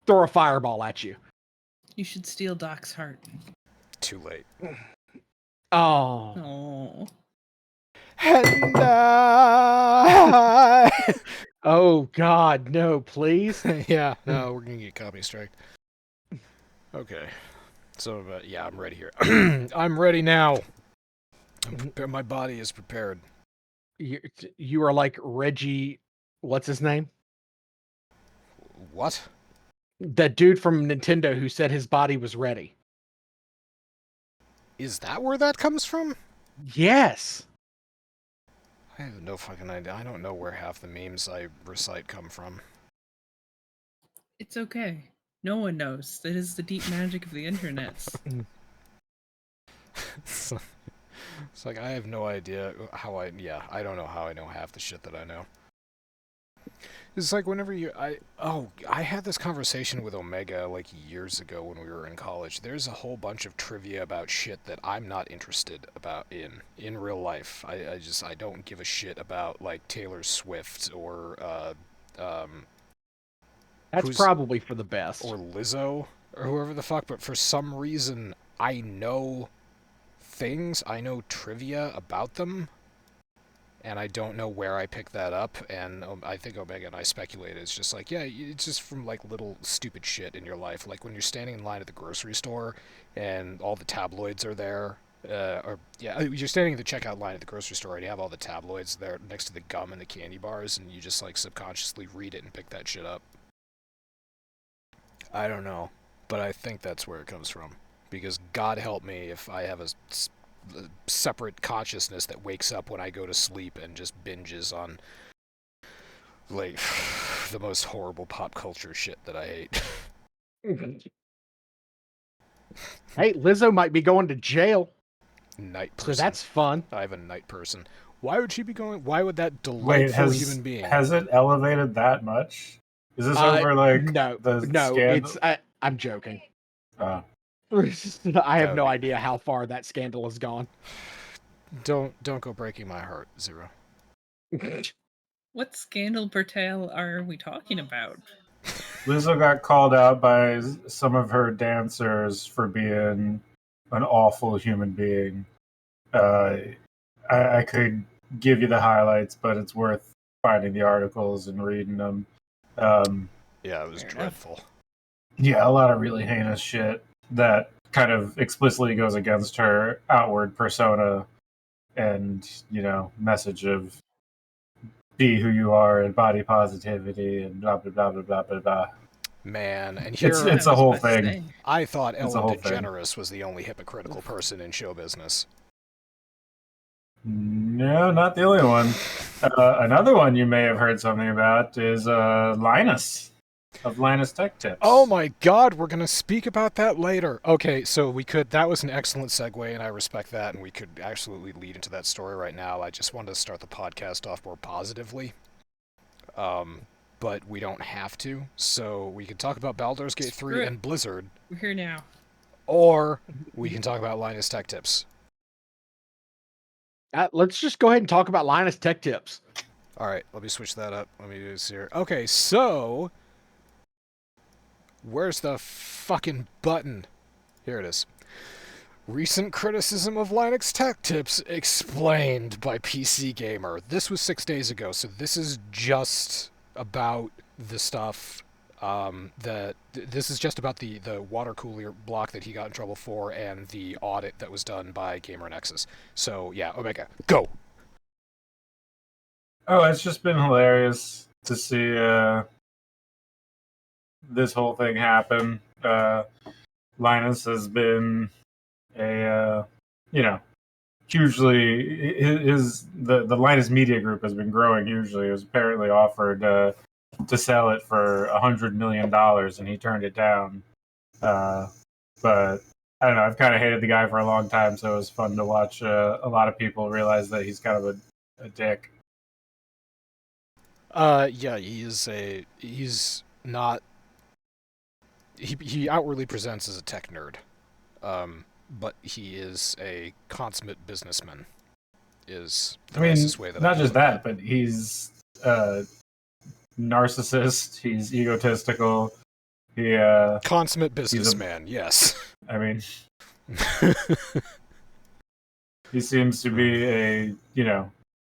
throw a fireball at you. You should steal Doc's heart. Too late. Oh. Oh. And Oh, God, no, please. yeah, no, we're gonna get copy strike. Okay. So, yeah, I'm ready here. I'm ready now. My body is prepared. You are like Reggie, what's his name? What? That dude from Nintendo who said his body was ready. Is that where that comes from? Yes. I have no fucking idea. I don't know where half the memes I recite come from. It's okay. No one knows. That is the deep magic of the internets. It's like, I have no idea how I don't know how I know half the shit that I know. It's like whenever I had this conversation with Omega like years ago when we were in college. There's a whole bunch of trivia about shit that I'm not interested about in real life. I don't give a shit about like Taylor Swift or That's probably for the best. Or Lizzo or whoever the fuck, but for some reason I know things, I know trivia about them. And I don't know where I picked that up, and I think Omega and I speculated. It's just like, yeah, it's just from like little stupid shit in your life. Like when you're standing in line at the grocery store, and all the tabloids are there. You're standing in the checkout line at the grocery store, and you have all the tabloids there next to the gum and the candy bars, and you just like subconsciously read it and pick that shit up. I don't know, but I think that's where it comes from. Because God help me if I have a separate consciousness that wakes up when I go to sleep and just binges on like the most horrible pop culture shit that I hate. Hey, Lizzo might be going to jail. Night person. So that's fun. I have a night person. Why would she be going? Why would that delightful human being? Has it elevated that much? Is this over like the scandal? It's I'm joking. I have no idea how far that scandal has gone. Don't go breaking my heart, Zero. What scandal per tale are we talking about? Lizzo got called out by some of her dancers for being an awful human being. I could give you the highlights, but it's worth finding the articles and reading them. Yeah, it was dreadful. Yeah, a lot of really heinous shit that kind of explicitly goes against her outward persona and, message of be who you are and body positivity and blah, blah, blah, blah, blah, blah, blah. Man, and here... It's a whole thing. I thought Ellen DeGeneres was the only hypocritical person in show business. No, not the only one. Another one you may have heard something about is Linus. Of Linus Tech Tips. Oh my god, we're going to speak about that later. Okay, so that was an excellent segue, and I respect that, and we could absolutely lead into that story right now. I just wanted to start the podcast off more positively. But we don't have to, so we can talk about Baldur's Gate 3 and Blizzard. We're here now. Or we can talk about Linus Tech Tips. Let's just go ahead and talk about Linus Tech Tips. Alright, let me switch that up. Let me do this here. Okay, so... Where's the fucking button? Here it is. Recent criticism of Linux Tech Tips explained by PC Gamer. This was 6 days ago, so this is just about the stuff this is just about the water cooler block that he got in trouble for and the audit that was done by Gamer Nexus. So yeah, Omega, go! Oh, it's just been hilarious to see this whole thing happen. Linus has been hugely the Linus Media Group has been growing hugely. It was apparently offered to sell it for $100 million, and he turned it down. But I don't know. I've kind of hated the guy for a long time, so it was fun to watch a lot of people realize that he's kind of a dick. Yeah, he's not. He outwardly presents as a tech nerd, but he is a consummate businessman. Is the nicest way that not just that, but he's narcissist. He's egotistical. He, Consummate businessman, yes. I mean, he seems to be a,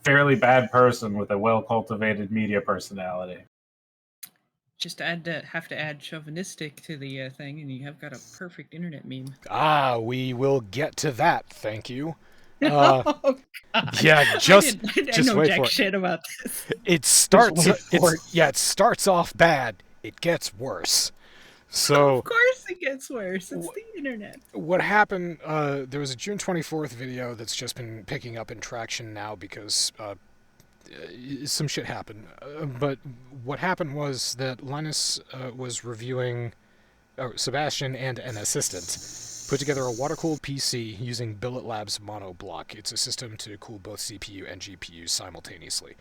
fairly bad person with a well-cultivated media personality. Just have to add chauvinistic to the thing, and you have got a perfect internet meme. Ah, we will get to that, thank you. Oh, God. Yeah, just know wait jack for it. shit about this. It starts. wait for It starts off bad. It gets worse. So Of course it gets worse. It's the internet. what happened? There was a June 24th video that's just been picking up in traction now because some shit happened. But what happened was that Linus was reviewing. Sebastian and an assistant put together a water-cooled PC using Billet Labs monoblock. It's a system to cool both CPU and GPU simultaneously.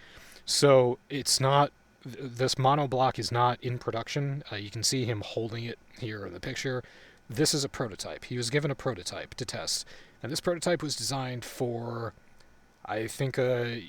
So it's not, this monoblock is not in production. You can see him holding it here in the picture. This is a prototype. He was given a prototype to test. And this prototype was designed for, I think, a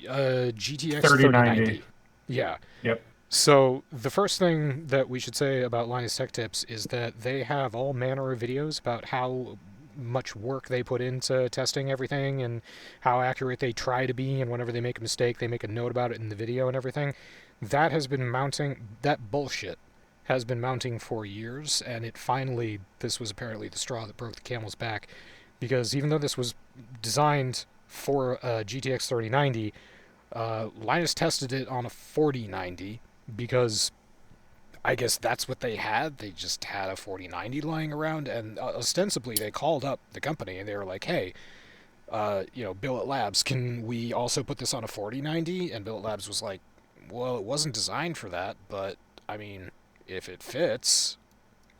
GTX 3090. Yeah. Yep. So the first thing that we should say about Linus Tech Tips is that they have all manner of videos about how much work they put into testing everything and how accurate they try to be, and whenever they make a mistake, they make a note about it in the video and everything. That has been mounting, that bullshit has been mounting for years, and this was apparently the straw that broke the camel's back, because even though this was designed for a GTX 3090, Linus tested it on a 4090, because I guess that's what they had. They just had a 4090 lying around, and ostensibly they called up the company and they were like, hey, Billet Labs, can we also put this on a 4090? And Billet Labs was like, well, it wasn't designed for that, but, I mean, if it fits.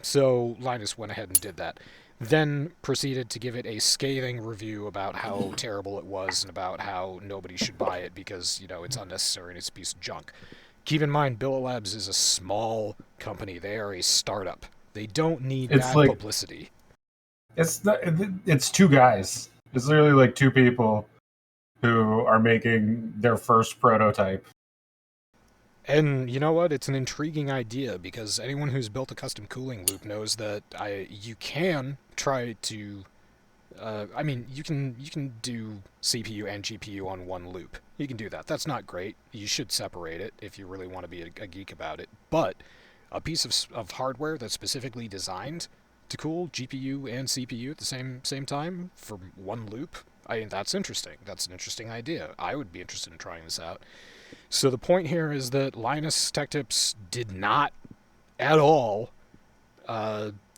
So Linus went ahead and did that. Then proceeded to give it a scathing review about how terrible it was and about how nobody should buy it because, it's unnecessary and it's a piece of junk. Keep in mind, Billet Labs is a small company. They are a startup. They don't need that publicity. It's two guys. It's literally like two people who are making their first prototype. And you know what? It's an intriguing idea because anyone who's built a custom cooling loop knows that you can try to... you can do CPU and GPU on one loop. You can do that. That's not great. You should separate it if you really want to be a geek about it. But a piece of hardware that's specifically designed to cool GPU and CPU at the same time for one loop, that's interesting. That's an interesting idea. I would be interested in trying this out. So the point here is that Linus Tech Tips did not at all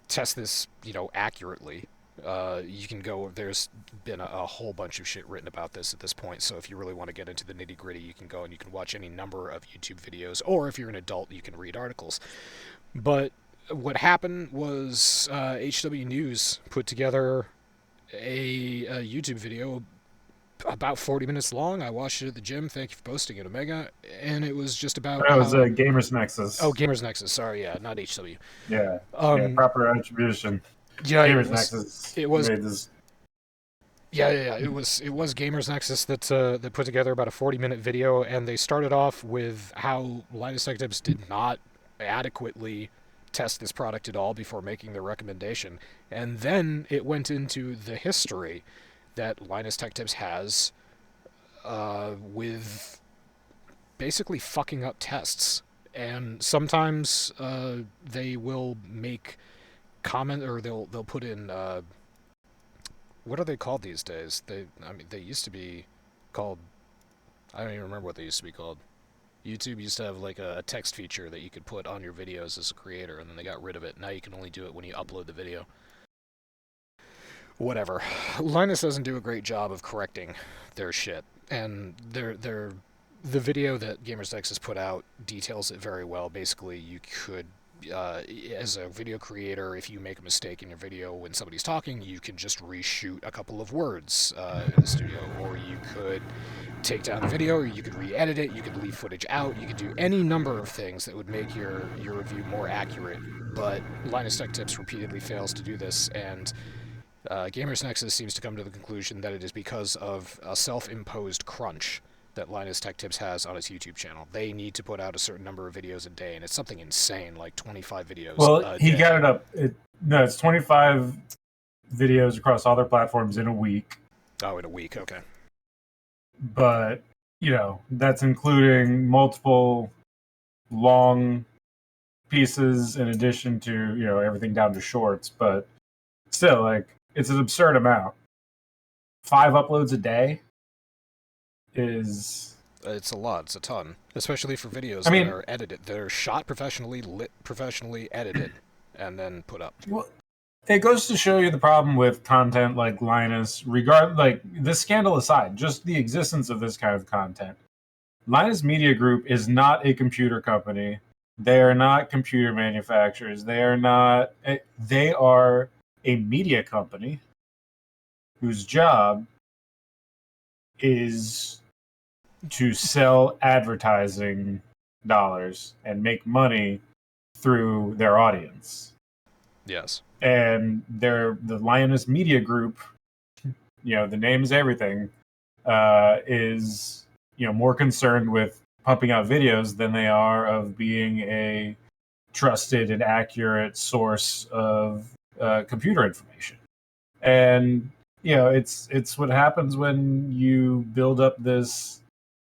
test this, accurately. You can go, there's been a whole bunch of shit written about this at this point, so if you really want to get into the nitty-gritty, you can go and you can watch any number of YouTube videos, or if you're an adult, you can read articles. But what happened was HW News put together a YouTube video about 40 minutes long. I watched it at the gym. Thank you for posting it, Omega. And it was just about... That was Gamers Nexus. Oh, Gamers Nexus. Sorry, yeah, not HW. Yeah, proper attribution. Yeah, Gamers Nexus. It was. Made this. Yeah. It was Gamers Nexus that put together about a 40-minute video, and they started off with how Linus Tech Tips did not adequately test this product at all before making their recommendation, and then it went into the history that Linus Tech Tips has with basically fucking up tests, and sometimes they will make comment, or they'll put in what are they called these days? They used to be called, I don't even remember what they used to be called. YouTube used to have like a text feature that you could put on your videos as a creator, and then they got rid of it. Now you can only do it when you upload the video. Whatever. Linus doesn't do a great job of correcting their shit, and the video that Gamers Nexus put out details it very well. Basically, you could, as a video creator, if you make a mistake in your video when somebody's talking, you can just reshoot a couple of words in the studio, or you could take down the video, or you could re-edit it, you could leave footage out, you could do any number of things that would make your review more accurate, but Linus Tech Tips repeatedly fails to do this, and Gamers Nexus seems to come to the conclusion that it is because of a self-imposed crunch that Linus Tech Tips has on his YouTube channel. They need to put out a certain number of videos a day, and it's something insane, like 25 videos a he day. got it up. It's 25 videos across all their platforms in a week. Oh, in a week, okay. But, that's including multiple long pieces in addition to, everything down to shorts. But still, like, it's an absurd amount. 5 uploads a day is... It's a lot. It's a ton, especially for videos that are edited. They're shot professionally, lit professionally, edited, and then put up. Well, it goes to show you the problem with content like Linus. This scandal aside, just the existence of this kind of content. Linus Media Group is not a computer company. They are not computer manufacturers. They are not. They are a media company whose job is to sell advertising dollars and make money through their audience. Yes. And the Linus Media Group, the name is everything, is more concerned with pumping out videos than they are of being a trusted and accurate source of computer information. And it's what happens when you build up this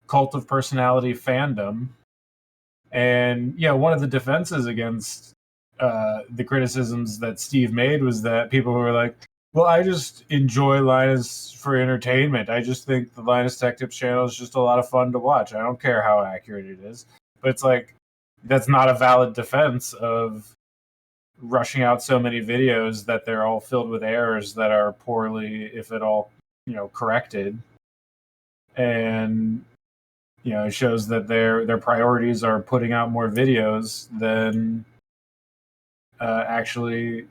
cult of personality fandom. And one of the defenses against the criticisms that Steve made was that people were like, well, I just enjoy Linus for entertainment. I just think the Linus Tech Tips channel is just a lot of fun to watch. I don't care how accurate it is. But it's like, that's not a valid defense of rushing out so many videos that they're all filled with errors that are poorly, if at all, corrected. And it shows that their priorities are putting out more videos than actually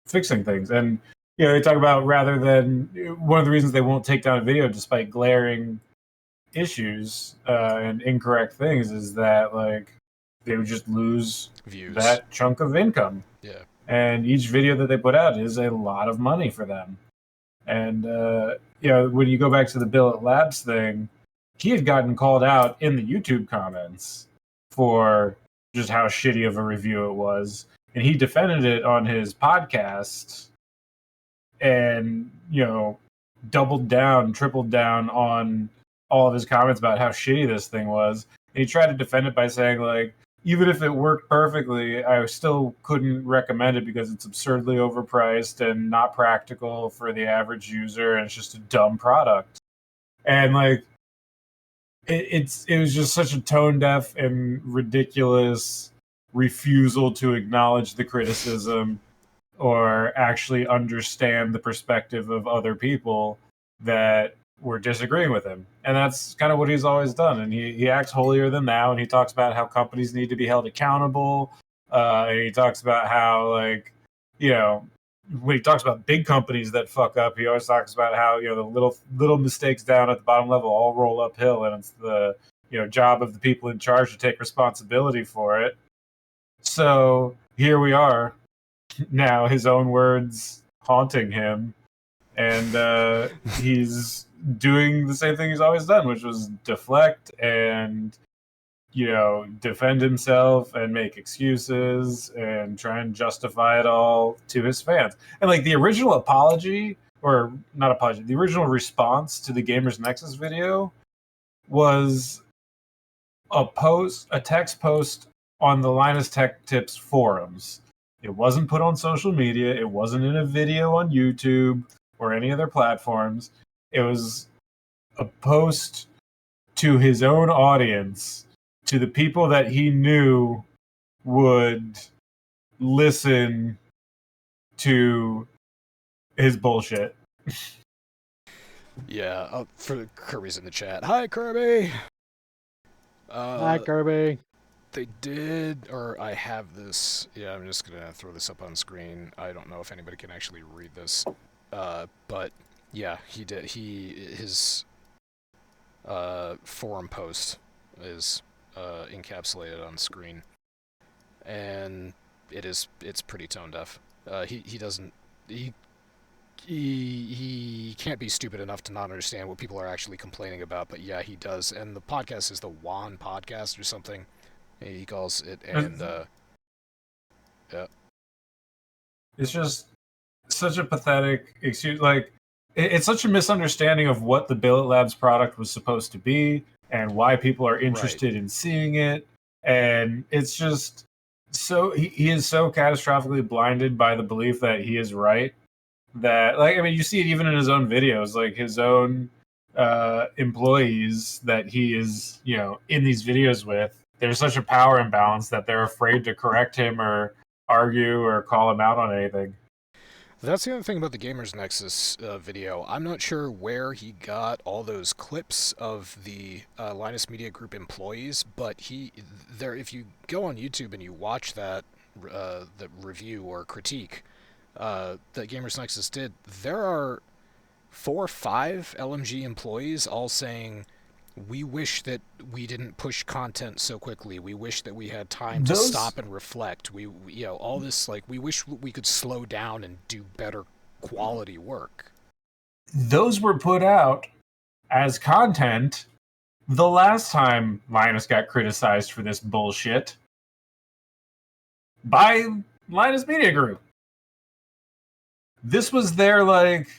fixing things. And they talk about, rather than, one of the reasons they won't take down a video despite glaring issues and incorrect things is that, like, they would just lose Views. that chunk of income. Yeah. And each video that they put out is a lot of money for them. And when you go back to the Bill at Labs thing, he had gotten called out in the YouTube comments for just how shitty of a review it was. And he defended it on his podcast and, doubled down, tripled down on all of his comments about how shitty this thing was. And he tried to defend it by saying, like, even if it worked perfectly, I still couldn't recommend it because it's absurdly overpriced and not practical for the average user, and it's just a dumb product. And, like, it was just such a tone-deaf and ridiculous refusal to acknowledge the criticism or actually understand the perspective of other people that were disagreeing with him. And that's kind of what he's always done. And he acts holier than thou, and he talks about how companies need to be held accountable. And he talks about how, like, when he talks about big companies that fuck up, he always talks about how, the little mistakes down at the bottom level all roll uphill, and it's the, job of the people in charge to take responsibility for it. So here we are now, his own words haunting him, and he's doing the same thing he's always done, which was deflect and defend himself and make excuses and try and justify it all to his fans. And, like, the original apology, or not apology, the original response to the Gamers Nexus video was a text post on the Linus Tech Tips forums. It wasn't put on social media. It wasn't in a video on YouTube or any other platforms. It was a post to his own audience, to the people that he knew would listen to his bullshit. Yeah, for Kirby's in the chat. Hi, Kirby! Hi, Kirby. They did, or I have this. Yeah, I'm just gonna throw this up on screen. I don't know if anybody can actually read this. But yeah, he did. His forum post is encapsulated on screen, and it's pretty tone deaf. He he can't be stupid enough to not understand what people are actually complaining about, but yeah, he does. And the podcast is the Juan Podcast or something, he calls it, and yeah. It's just such a pathetic excuse. Like, it's such a misunderstanding of what the Billet Labs product was supposed to be and why people are interested in seeing it. And it's just so he is so catastrophically blinded by the belief that he is right that, like, I mean, you see it even in his own videos, like his own employees that he is, you know, in these videos with. There's such a power imbalance that they're afraid to correct him or argue or call him out on anything. That's the other thing about the Gamers Nexus video. I'm not sure where he got all those clips of the Linus Media Group employees, but if you go on YouTube and you watch that the review or critique that Gamers Nexus did, there are 4 or 5 LMG employees all saying, we wish that we didn't push content so quickly. We wish that we had time to stop and reflect. We all this, like, we wish we could slow down and do better quality work. Those were put out as content the last time Linus got criticized for this bullshit by Linus Media Group. This was their, like,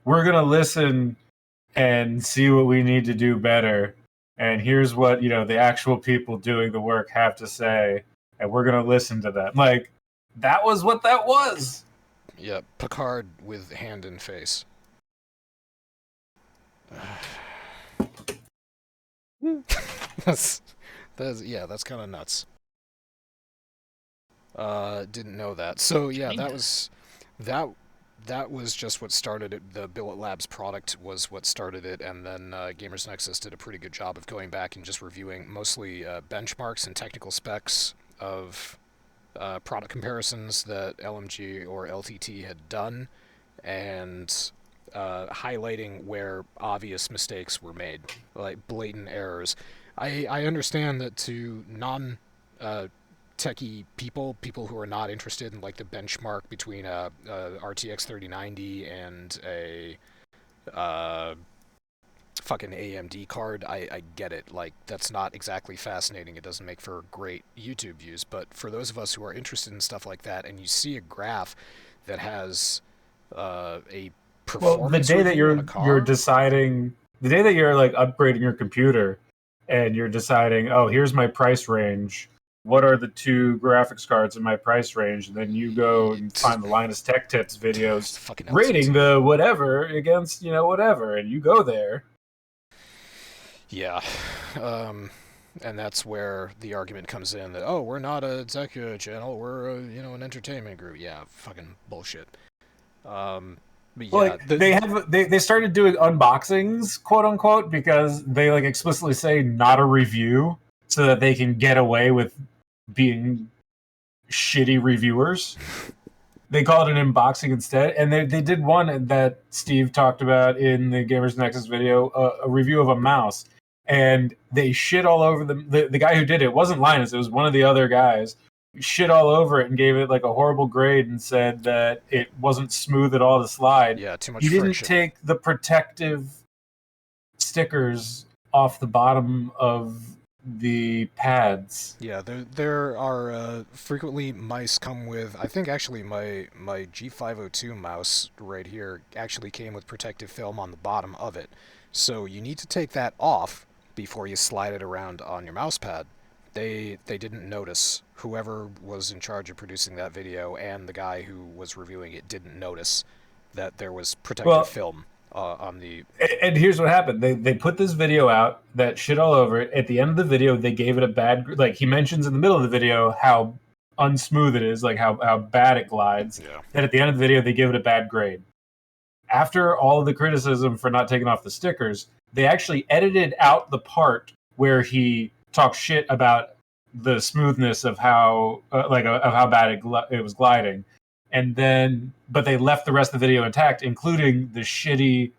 we're going to listen and see what we need to do better. And here's what, you know, the actual people doing the work have to say. And we're going to listen to them. Like, that was what that was. Yeah, Picard with hand and face. That's kind of nuts. Didn't know that. So yeah, that was just what started it. The Billet Labs product was what started it, and then Gamers Nexus did a pretty good job of going back and just reviewing mostly benchmarks and technical specs of product comparisons that LMG or LTT had done, and highlighting where obvious mistakes were made, like blatant errors. I understand that to non techie people who are not interested in, like, the benchmark between a RTX 3090 and a fucking AMD card, I get it. Like, that's not exactly fascinating. It doesn't make for great YouTube views. But for those of us who are interested in stuff like that, and you see a graph that has a performance, well, the day that you're deciding, the day that you're, like, upgrading your computer and you're deciding, oh, here's my price range, what are the 2 graphics cards in my price range? And then you go and find the Linus Tech Tips videos rating the whatever against, you know, whatever, and you go there. Yeah. And that's where the argument comes in that, oh, we're not a tech channel, we're an entertainment group. Yeah, fucking bullshit. But yeah, well, like, they started doing unboxings, quote unquote, because they, like, explicitly say not a review, so that they can get away with being shitty reviewers. They call it an unboxing instead, and they did one that Steve talked about in the Gamers Nexus video, a review of a mouse, and they shit all over the guy who did it. Wasn't Linus, it was one of the other guys. Shit all over it and gave it, like, a horrible grade and said that it wasn't smooth at all to slide. Yeah, too much friction. He didn't take the protective stickers off the bottom of the pads. Yeah, there are frequently mice come with, I think actually my G502 mouse right here actually came with protective film on the bottom of it. So you need to take that off before you slide it around on your mouse pad. They didn't notice. Whoever was in charge of producing that video and the guy who was reviewing it didn't notice that there was protective film on the... And here's what happened. They put this video out that shit all over it. At the end of the video, they gave it a bad... Like, he mentions in the middle of the video how unsmooth it is, like how bad it glides. Yeah. And at the end of the video, they give it a bad grade. After all of the criticism for not taking off the stickers, they actually edited out the part where he talked shit about the smoothness of how of how bad it was gliding. And then, but they left the rest of the video intact, including the shitty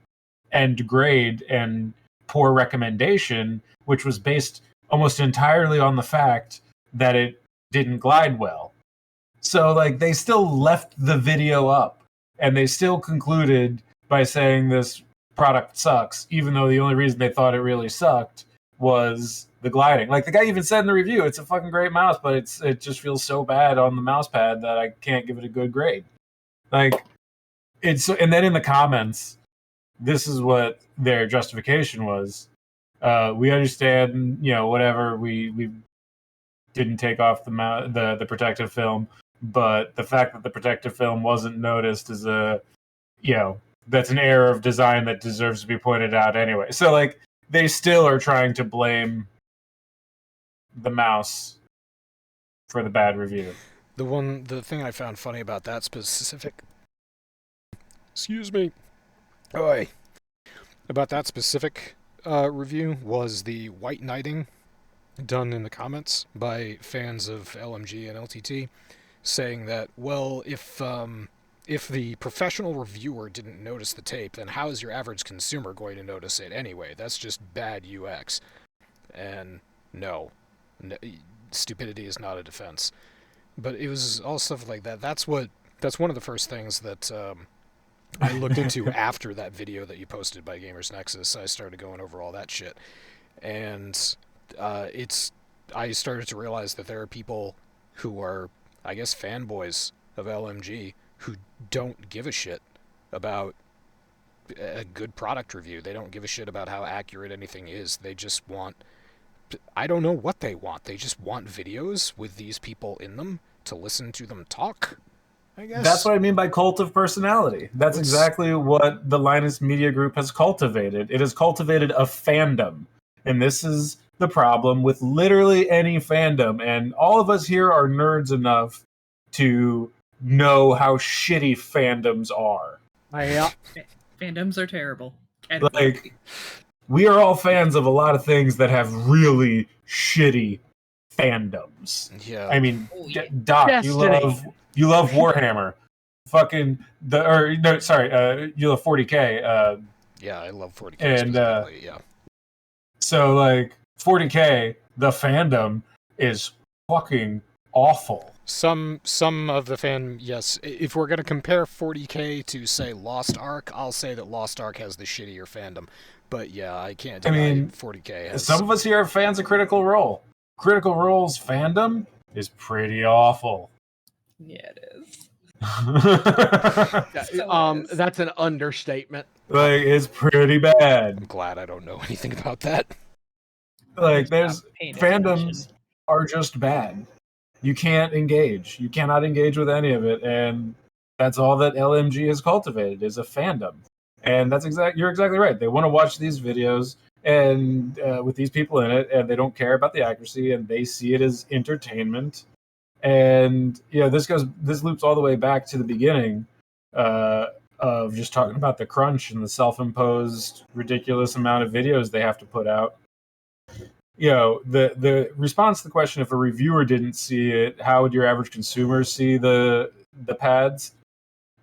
end grade and poor recommendation, which was based almost entirely on the fact that it didn't glide well. So, like, they still left the video up. and they still concluded by saying this product sucks, even though the only reason they thought it really sucked was the gliding. Like the guy even said in the review, it's a fucking great mouse, but it just feels so bad on the mouse pad that I can't give it a good grade. Like and then in the comments, this is what their justification was. We understand, whatever, we didn't take off the protective film, but the fact that the protective film wasn't noticed is that's an error of design that deserves to be pointed out anyway. So like they still are trying to blame the mouse for the bad review. The thing I found funny about that specific about that specific review was the white knighting done in the comments by fans of LMG and LTT, saying that, well, if the professional reviewer didn't notice the tape, then how is your average consumer going to notice it anyway? That's just bad UX. And no, stupidity is not a defense. But it was all stuff like that. That's one of the first things that I looked into after that video that you posted by Gamers Nexus. I started going over all that shit. And I started to realize that there are people who are, I guess, fanboys of LMG who don't give a shit about a good product review. They don't give a shit about how accurate anything is. They just want, I don't know what they want. They just want videos with these people in them to listen to them talk, I guess. That's what I mean by cult of personality. That's exactly what the Linus Media Group has cultivated. It has cultivated a fandom. And this is the problem with literally any fandom. And all of us here are nerds enough to know how shitty fandoms are. Yeah. Fandoms are terrible. Like, we are all fans of a lot of things that have really shitty fandoms. Yeah. I mean, Doc, Destiny. you love Warhammer. You love 40K. Yeah, I love 40K and specifically, yeah. So, like, 40K, the fandom is fucking awful. Some of the yes. If we're going to compare 40K to, say, Lost Ark, I'll say that Lost Ark has the shittier fandom. But yeah, I can't deny 40K has... Some of us here are fans of Critical Role. Critical Role's fandom is pretty awful. Yeah, it is. That's an understatement. Like, it's pretty bad. I'm glad I don't know anything about that. Like, there's Paying fandoms attention. are just bad. You can't engage. You cannot engage with any of it, and that's all that LMG has cultivated is a fandom. And you're exactly right. They want to watch these videos and with these people in it, and they don't care about the accuracy, and they see it as entertainment. And this loops all the way back to the beginning of just talking about the crunch and the self-imposed ridiculous amount of videos they have to put out. The response to the question, if a reviewer didn't see it, how would your average consumer see the pads?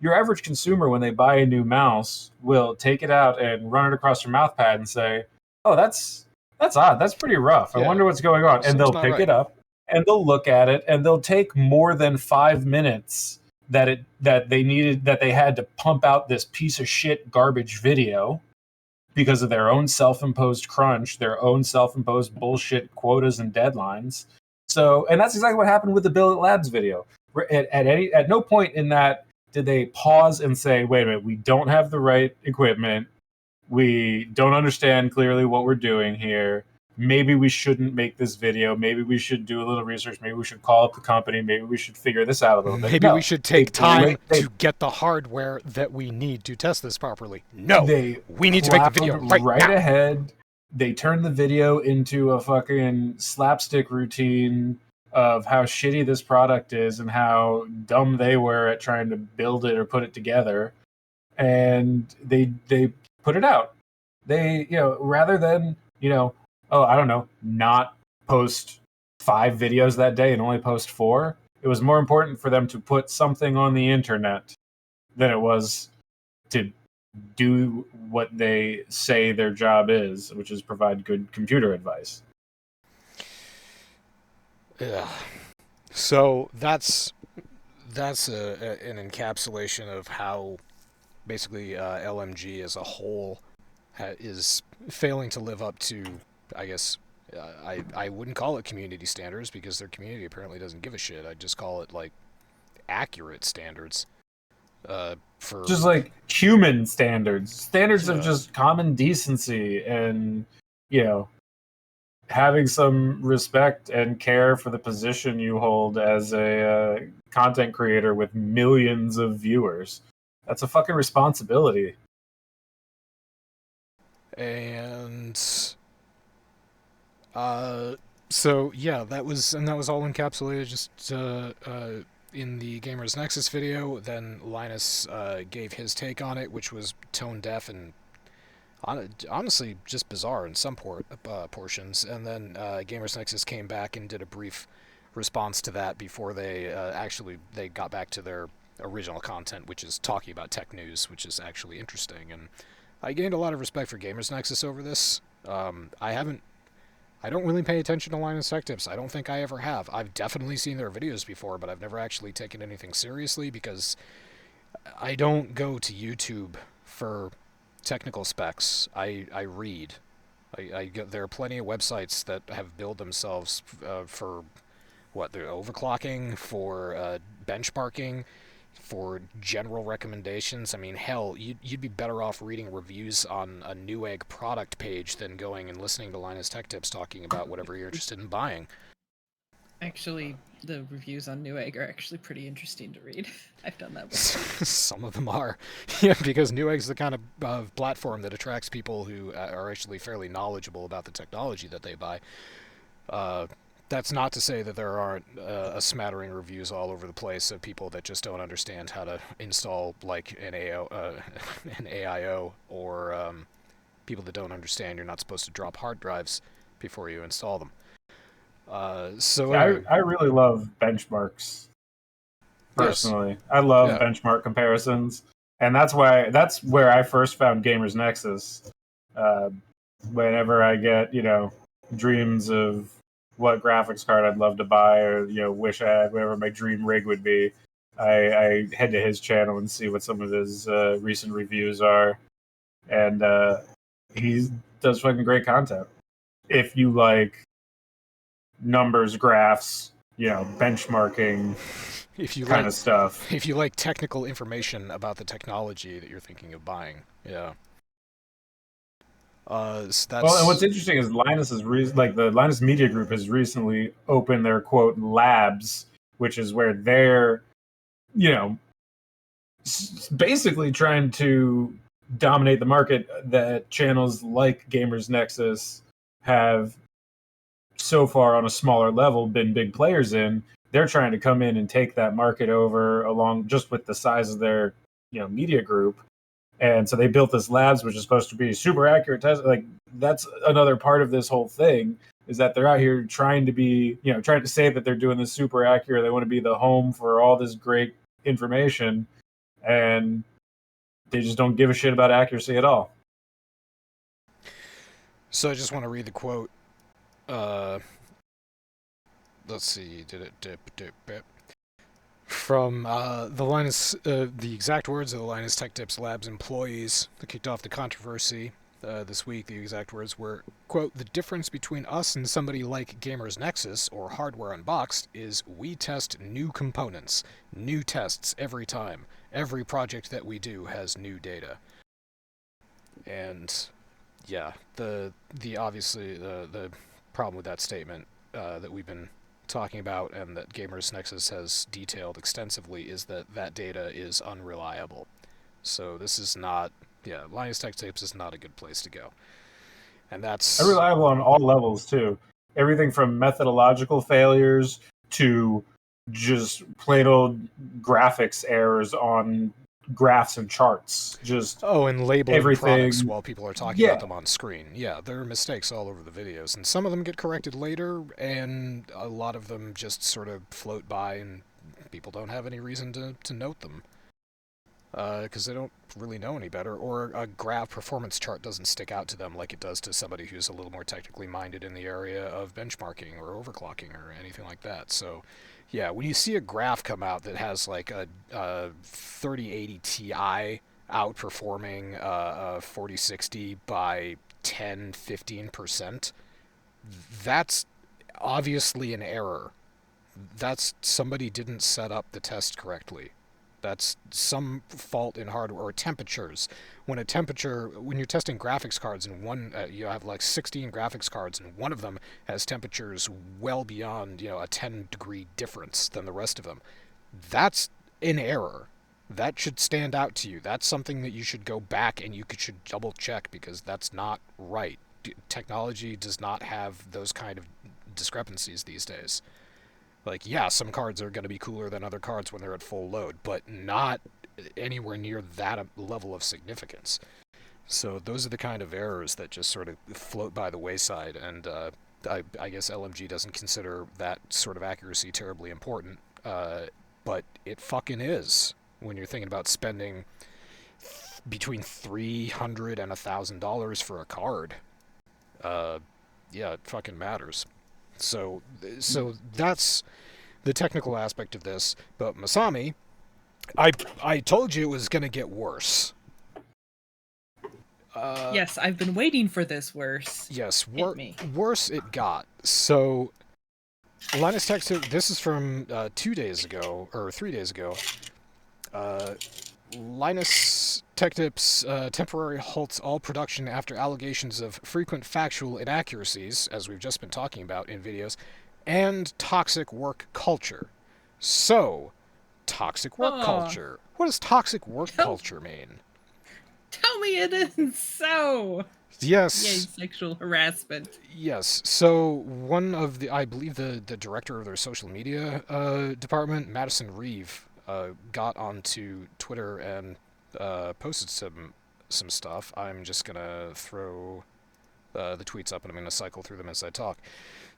Your average consumer, when they buy a new mouse, will take it out and run it across their mouth pad and say, "Oh, that's odd. That's pretty rough. Yeah. I wonder what's going on." And they'll pick it up and they'll look at it and they'll take more than 5 minutes that they had to pump out this piece of shit garbage video because of their own self-imposed crunch, their own self-imposed bullshit quotas and deadlines. So, and that's exactly what happened with the Billet Labs video. At no point in that did they pause and say, "Wait a minute, we don't have the right equipment. We don't understand clearly what we're doing here. Maybe we shouldn't make this video. Maybe we should do a little research. Maybe we should call up the company. Maybe we should figure this out a little bit." Maybe we should take time they to get the hardware that we need to test this properly. No, we need to plowed make the video right now. ahead. They turned the video into a fucking slapstick routine of how shitty this product is and how dumb they were at trying to build it or put it together. And they put it out. They, rather than, not post 5 videos that day and only post 4, it was more important for them to put something on the internet than it was to do what they say their job is, which is provide good computer advice. Yeah. So that's that's an encapsulation of how basically LMG as a whole is failing to live up to, I guess, I wouldn't call it community standards because their community apparently doesn't give a shit. I'd just call it like accurate standards. For just like human standards of just common decency and, you know, having some respect and care for the position you hold as a content creator with millions of viewers. That's a fucking responsibility. And so yeah, that was all encapsulated just in the Gamers Nexus video. Then Linus gave his take on it, which was tone deaf and honestly just bizarre in some portions. And then Gamers Nexus came back and did a brief response to that before they they got back to their original content, which is talking about tech news, which is actually interesting. And I gained a lot of respect for Gamers Nexus over this. I don't really pay attention to Linus Tech Tips. I don't think I ever have. I've definitely seen their videos before, but I've never actually taken anything seriously because I don't go to YouTube for technical specs. I read. There are plenty of websites that have billed themselves for what they're overclocking, for benchmarking, for general recommendations. I mean, hell, you'd be better off reading reviews on a Newegg product page than going and listening to Linus Tech Tips talking about whatever you're interested in buying. Actually, the reviews on Newegg are actually pretty interesting to read. I've done that before. Some of them are. Yeah, because Newegg's the kind of platform that attracts people who are actually fairly knowledgeable about the technology that they buy. That's not to say that there aren't a smattering of reviews all over the place of people that just don't understand how to install like an AIO, or people that don't understand you're not supposed to drop hard drives before you install them. So I really love benchmarks. Personally, yes. I love benchmark comparisons, and that's where I first found Gamers Nexus. Whenever I get dreams of what graphics card I'd love to buy, or wish I had whatever my dream rig would be, I head to his channel and see what some of his recent reviews are, and he does fucking great content. If you like numbers, graphs, benchmarking, if you kind of stuff. If you like technical information about the technology that you're thinking of buying, yeah. That's... Well, and what's interesting is the Linus Media Group has recently opened their quote labs, which is where they're, basically trying to dominate the market that channels like Gamers Nexus have so far on a smaller level been big players in. They're trying to come in and take that market over along just with the size of their, media group. And so they built this labs, which is supposed to be super accurate test. Like, that's another part of this whole thing, is that they're out here trying to be, trying to say that they're doing this super accurate. They want to be the home for all this great information, and they just don't give a shit about accuracy at all. So I just want to read the quote. Let's see. Did it dip? From the Linus, the exact words of the Linus Tech Tips Labs employees that kicked off the controversy this week. The exact words were, quote, "The difference between us and somebody like Gamers Nexus or Hardware Unboxed is we test new components, new tests every time. Every project that we do has new data." And yeah, the obviously the problem with that statement that we've been talking about and that Gamers Nexus has detailed extensively is that data is unreliable. So this is not, Linus Tech Tips is not a good place to go. And that's unreliable on all levels too. Everything from methodological failures to just plain old graphics errors on graphs and charts. Just and labeling everything. Products while people are talking about them on screen. Yeah, there are mistakes all over the videos, and some of them get corrected later, and a lot of them just sort of float by, and people don't have any reason to note them because they don't really know any better, or a graph performance chart doesn't stick out to them like it does to somebody who's a little more technically minded in the area of benchmarking or overclocking or anything like that. So Yeah, when you see a graph come out that has like a 3080 Ti outperforming a 4060 by 10-15%, that's obviously an error. That's somebody didn't set up the test correctly. That's some fault in hardware or temperatures. When you're testing graphics cards and you have like 16 graphics cards and one of them has temperatures well beyond, a 10-degree difference than the rest of them. That's an error. That should stand out to you. That's something that you should go back and should double check, because that's not right. Technology does not have those kind of discrepancies these days. Like, yeah, some cards are going to be cooler than other cards when they're at full load, but not anywhere near that level of significance. So those are the kind of errors that just sort of float by the wayside, and I guess LMG doesn't consider that sort of accuracy terribly important, but it fucking is when you're thinking about spending between $300 and $1,000 for a card. Yeah, it fucking matters. So that's the technical aspect of this. But Masami, I told you it was going to get worse. Yes, I've been waiting for this worse. Yes, worse it got. So Linus Tech Tips, this is from 2 days ago, or 3 days ago. Linus Tech Tips temporarily halts all production after allegations of frequent factual inaccuracies, as we've just been talking about in videos, and toxic work culture. So, toxic work culture. What does toxic work culture mean? Tell me it isn't so! Yes. Yay, sexual harassment. Yes. So I believe the director of their social media department, Madison Reeve, got onto Twitter and posted some stuff. I'm just gonna throw the tweets up and I'm gonna cycle through them as I talk.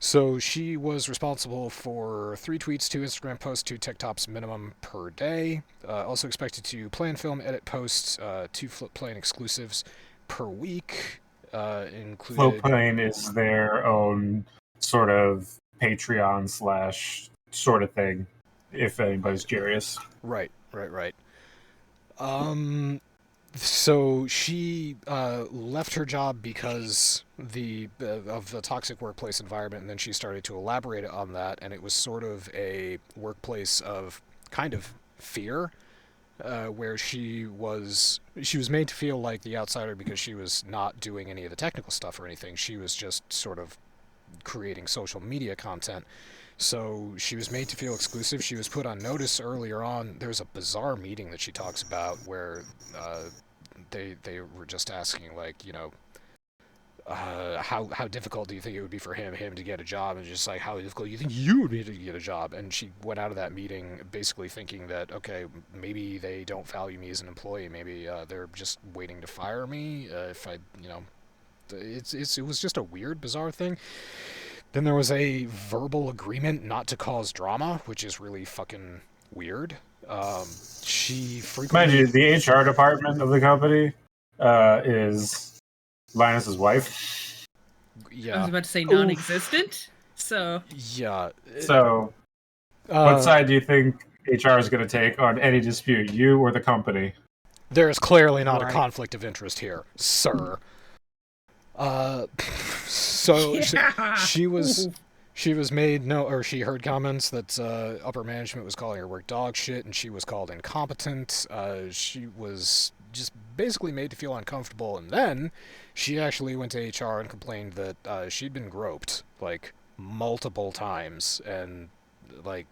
So she was responsible for 3 tweets, 2 Instagram posts, 2 TikToks minimum per day. Also expected to plan, film, edit, post 2 Flipplane exclusives per week. Included. Flipplane is their own sort of Patreon / sort of thing, if anybody's curious. Right. So she left her job because of the toxic workplace environment, and then she started to elaborate on that, and it was sort of a workplace of kind of fear, where she was made to feel like the outsider because she was not doing any of the technical stuff or anything. She was just sort of creating social media content. So she was made to feel exclusive. She was put on notice earlier on. There's a bizarre meeting that she talks about where they were just asking, like, how difficult do you think it would be for him to get a job? And just like, how difficult do you think you would be to get a job? And she went out of that meeting basically thinking that, okay, maybe they don't value me as an employee. Maybe they're just waiting to fire me if I, it was just a weird, bizarre thing. Then there was a verbal agreement not to cause drama, which is really fucking weird. She frequently... Mind you, the HR department of the company is Linus's wife. Yeah. I was about to say non-existent, so... Yeah. So, what side do you think HR is going to take on any dispute, you or the company? There is clearly not a conflict of interest here, sir. So Yeah. she was made she heard comments that upper management was calling her work dog shit, and she was called incompetent. She was just basically made to feel uncomfortable, and then she actually went to HR and complained that she'd been groped like multiple times, and like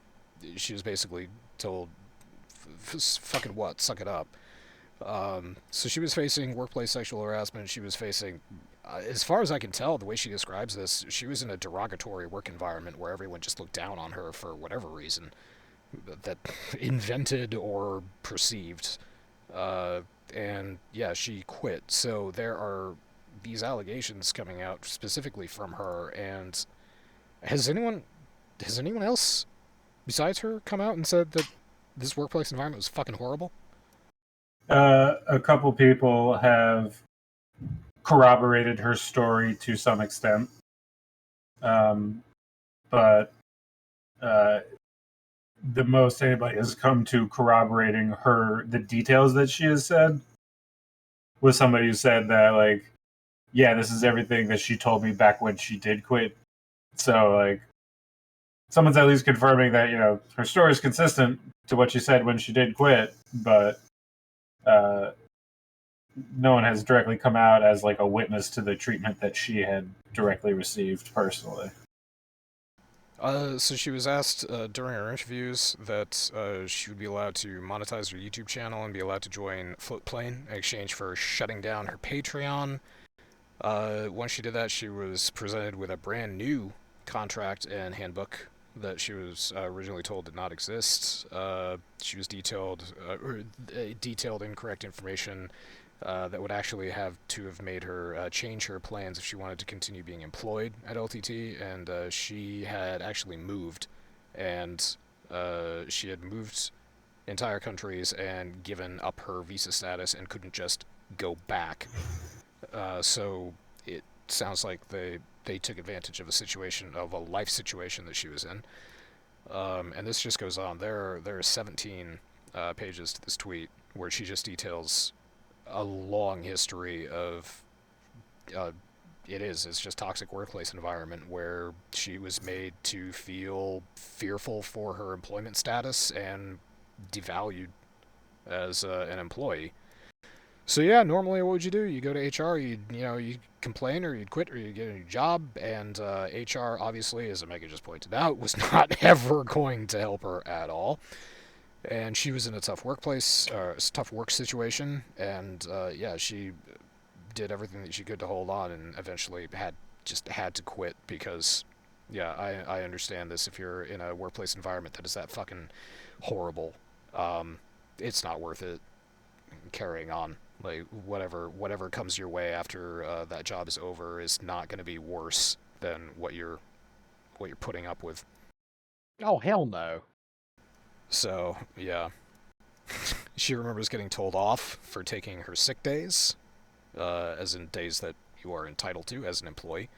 she was basically told, "Fucking what? Suck it up." So she was facing workplace sexual harassment. She was facing, as far as I can tell, the way she describes this, she was in a derogatory work environment where everyone just looked down on her for whatever reason that invented or perceived. And yeah, she quit. So there are these allegations coming out specifically from her. And has anyone else besides her come out and said that this workplace environment was fucking horrible? A couple people have corroborated her story to some extent, but the most anybody has come to corroborating the details that she has said was somebody who said that, like, yeah, this is everything that she told me back when she did quit. So, like, someone's at least confirming that, her story is consistent to what she said when she did quit, but no one has directly come out as, like, a witness to the treatment that she had directly received personally. So she was asked during her interviews that she would be allowed to monetize her YouTube channel and be allowed to join Floatplane in exchange for shutting down her Patreon. Once she did that, she was presented with a brand new contract and handbook that she was originally told did not exist. She was detailed incorrect information that would actually have to have made her change her plans if she wanted to continue being employed at LTT, and she had actually moved, and she had moved entire countries and given up her visa status and couldn't just go back. So it sounds like they took advantage of a life situation that she was in. And this just goes on. There are 17 pages to this tweet where she just details a long history of it's just toxic workplace environment where she was made to feel fearful for her employment status and devalued as an employee. So yeah, normally what would you do? You go to HR, you'd complain, or you'd quit, or you'd get a new job, and HR, obviously, as Omega just pointed out, was not ever going to help her at all. And she was in a tough work situation, and she did everything that she could to hold on, and eventually had to quit because, I understand this. If you're in a workplace environment that is that fucking horrible, it's not worth it carrying on. Like, whatever comes your way after that job is over is not going to be worse than what you're putting up with. Oh, hell no. So, yeah. She remembers getting told off for taking her sick days, as in days that you are entitled to as an employee.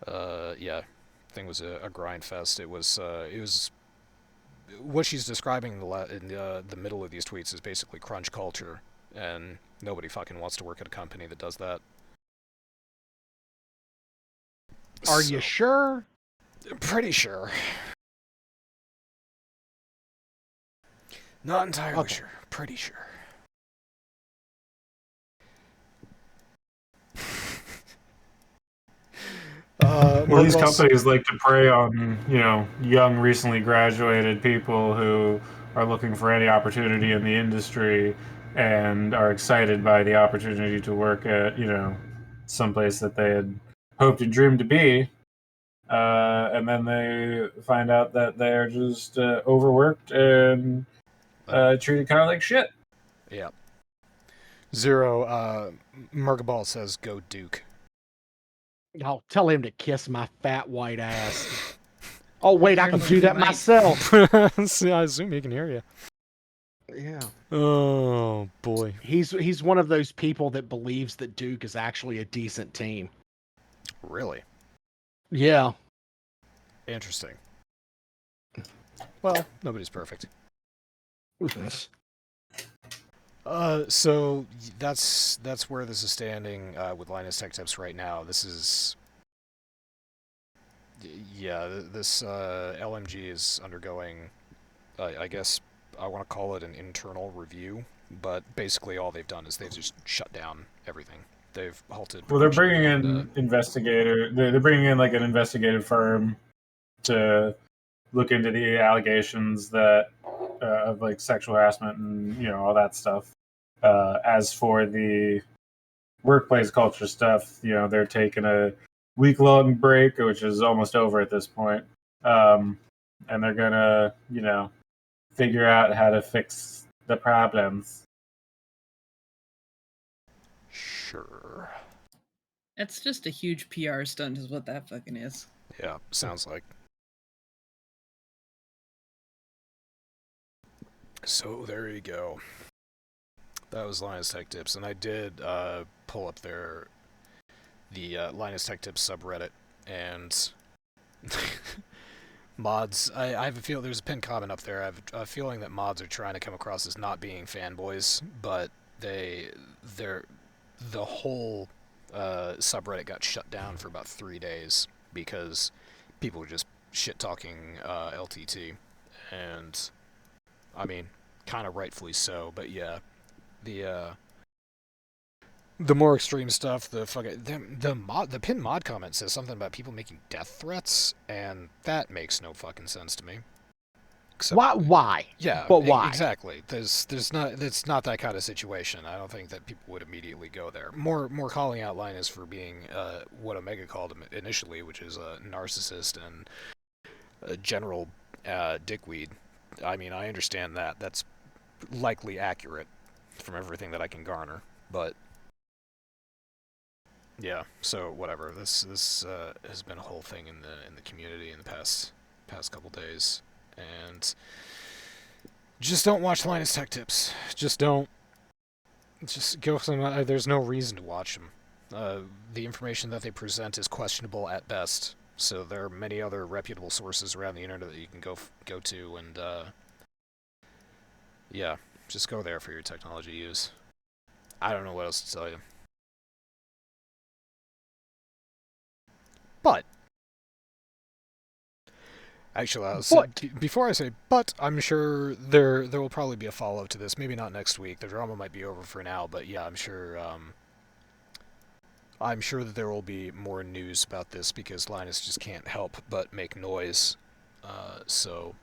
Thing was a grind fest. It was what she's describing in the middle of these tweets is basically crunch culture, and nobody fucking wants to work at a company that does that. Are you sure? Pretty sure. Not entirely sure. Pretty sure. Well, these companies like to prey on, young, recently graduated people who are looking for any opportunity in the industry and are excited by the opportunity to work at, someplace that they had hoped and dreamed to be. And then they find out that they're just overworked and treated kind of like shit. Yeah. Zero, Mergaball says, go Duke. I'll tell him to kiss my fat white ass. Oh, wait, I can do that Might. myself. See, I assume he can hear you. Yeah. Oh, boy. He's one of those people that believes that Duke is actually a decent team. Really? Yeah. Interesting. Well, nobody's perfect. So that's where this is standing with Linus Tech Tips right now. This is, this LMG is undergoing, I guess I want to call it an internal review, but basically all they've done is they've just shut down everything. They've halted. Well, they're bringing in investigator. They're bringing in like an investigative firm to look into the allegations that of like sexual harassment and all that stuff. As for the workplace culture stuff, they're taking a week-long break, which is almost over at this point, and they're gonna, figure out how to fix the problems. Sure. That's just a huge PR stunt, is what that fucking is. Yeah, sounds like. So there you go. That was Linus Tech Tips, and I did pull up the Linus Tech Tips subreddit, and Mods, I have a feel there's a pinned comment up there. I have a feeling that mods are trying to come across as not being fanboys, but the whole subreddit got shut down for about 3 days because people were just shit talking LTT, and I mean, kind of rightfully so. But yeah, the more extreme stuff, the pinned mod comment says something about people making death threats, and that makes no fucking sense to me. Except, Why? yeah, But why? Exactly. It's not that kind of situation. I don't think that people would immediately go there. More calling out line is for being what Omega called him initially, which is a narcissist and a general dickweed. I mean, I understand that. That's likely accurate from everything that I can garner, but yeah. So whatever. This has been a whole thing in the community in the past couple days. And just don't watch Linus Tech Tips. Just don't. Just go some. There's no reason to watch them. The information that they present is questionable at best. So there are many other reputable sources around the internet that you can go to, and yeah, just go there for your technology use. I don't know what else to tell you. But actually, before I say but, I'm sure there will probably be a follow-up to this. Maybe not next week. The drama might be over for now, but yeah, I'm sure that there will be more news about this because Linus just can't help but make noise. So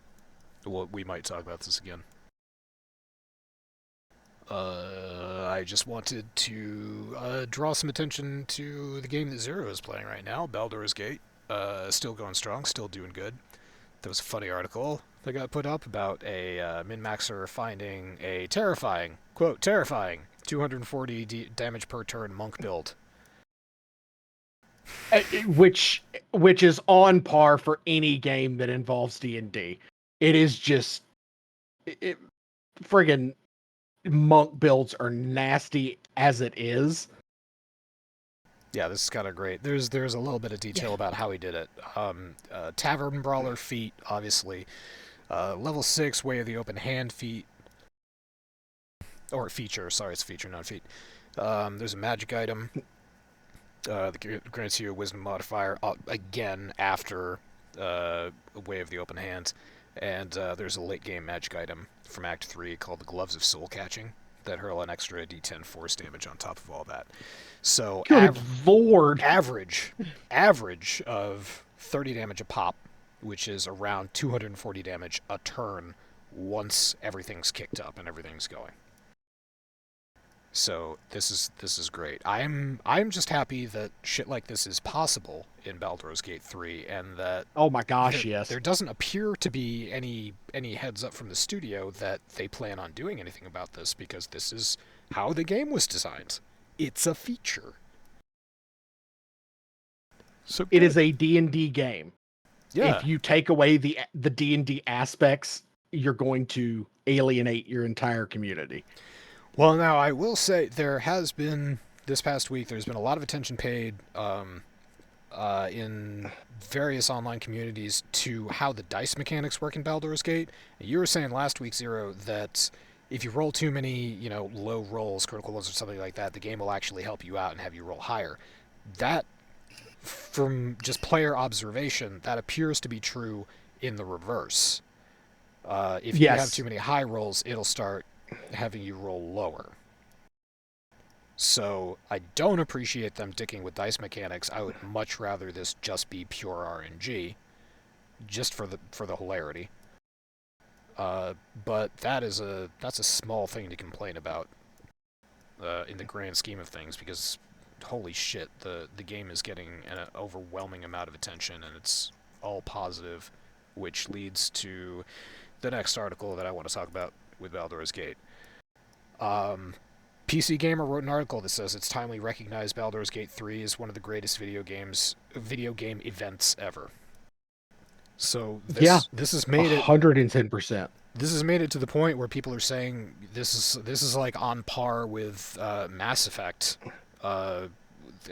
we might talk about this again. I just wanted to draw some attention to the game that Zero is playing right now, Baldur's Gate. Still going strong, still doing good. There was a funny article that got put up about a min-maxer finding a terrifying, quote, terrifying, 240 damage per turn monk build. Which is on par for any game that involves D&D. It is just... friggin' monk builds are nasty as it is. Yeah, this is kind of great. There's a little bit of detail about how he did it. Tavern Brawler feat, obviously. Level 6, Way of the Open Hand feat. Or feature, sorry, it's a feature, not a feat. There's a magic item that grants you a wisdom modifier, again, after Way of the Open Hand. And there's a late game magic item from Act 3 called the Gloves of Soul Catching that hurl an extra d10 force damage on top of all that. So Good lord. average of 30 damage a pop, which is around 240 damage a turn once everything's kicked up and everything's going. So this is great. I'm just happy that shit like this is possible in Baldur's Gate 3, and that oh my gosh, yes. There doesn't appear to be any heads up from the studio that they plan on doing anything about this, because this is how the game was designed. It's a feature. So it is a D&D game. Yeah. If you take away the D&D aspects, you're going to alienate your entire community. Well, now, I will say there has been, this past week, there's been a lot of attention paid in various online communities to how the dice mechanics work in Baldur's Gate. You were saying last week, Zero, that if you roll too many, low rolls, critical rolls or something like that, the game will actually help you out and have you roll higher. That, from just player observation, that appears to be true in the reverse. If you have too many high rolls, it'll start having you roll lower. So I don't appreciate them dicking with dice mechanics. I would much rather this just be pure RNG, just for the hilarity. But that's a small thing to complain about in the grand scheme of things, because holy shit, the game is getting an overwhelming amount of attention, and it's all positive, which leads to the next article that I want to talk about with Baldur's Gate. PC Gamer wrote an article that says it's timely recognized Baldur's Gate 3 is one of the greatest video game events ever. So this has made it 110%. This has made it to the point where people are saying this is like on par with Mass Effect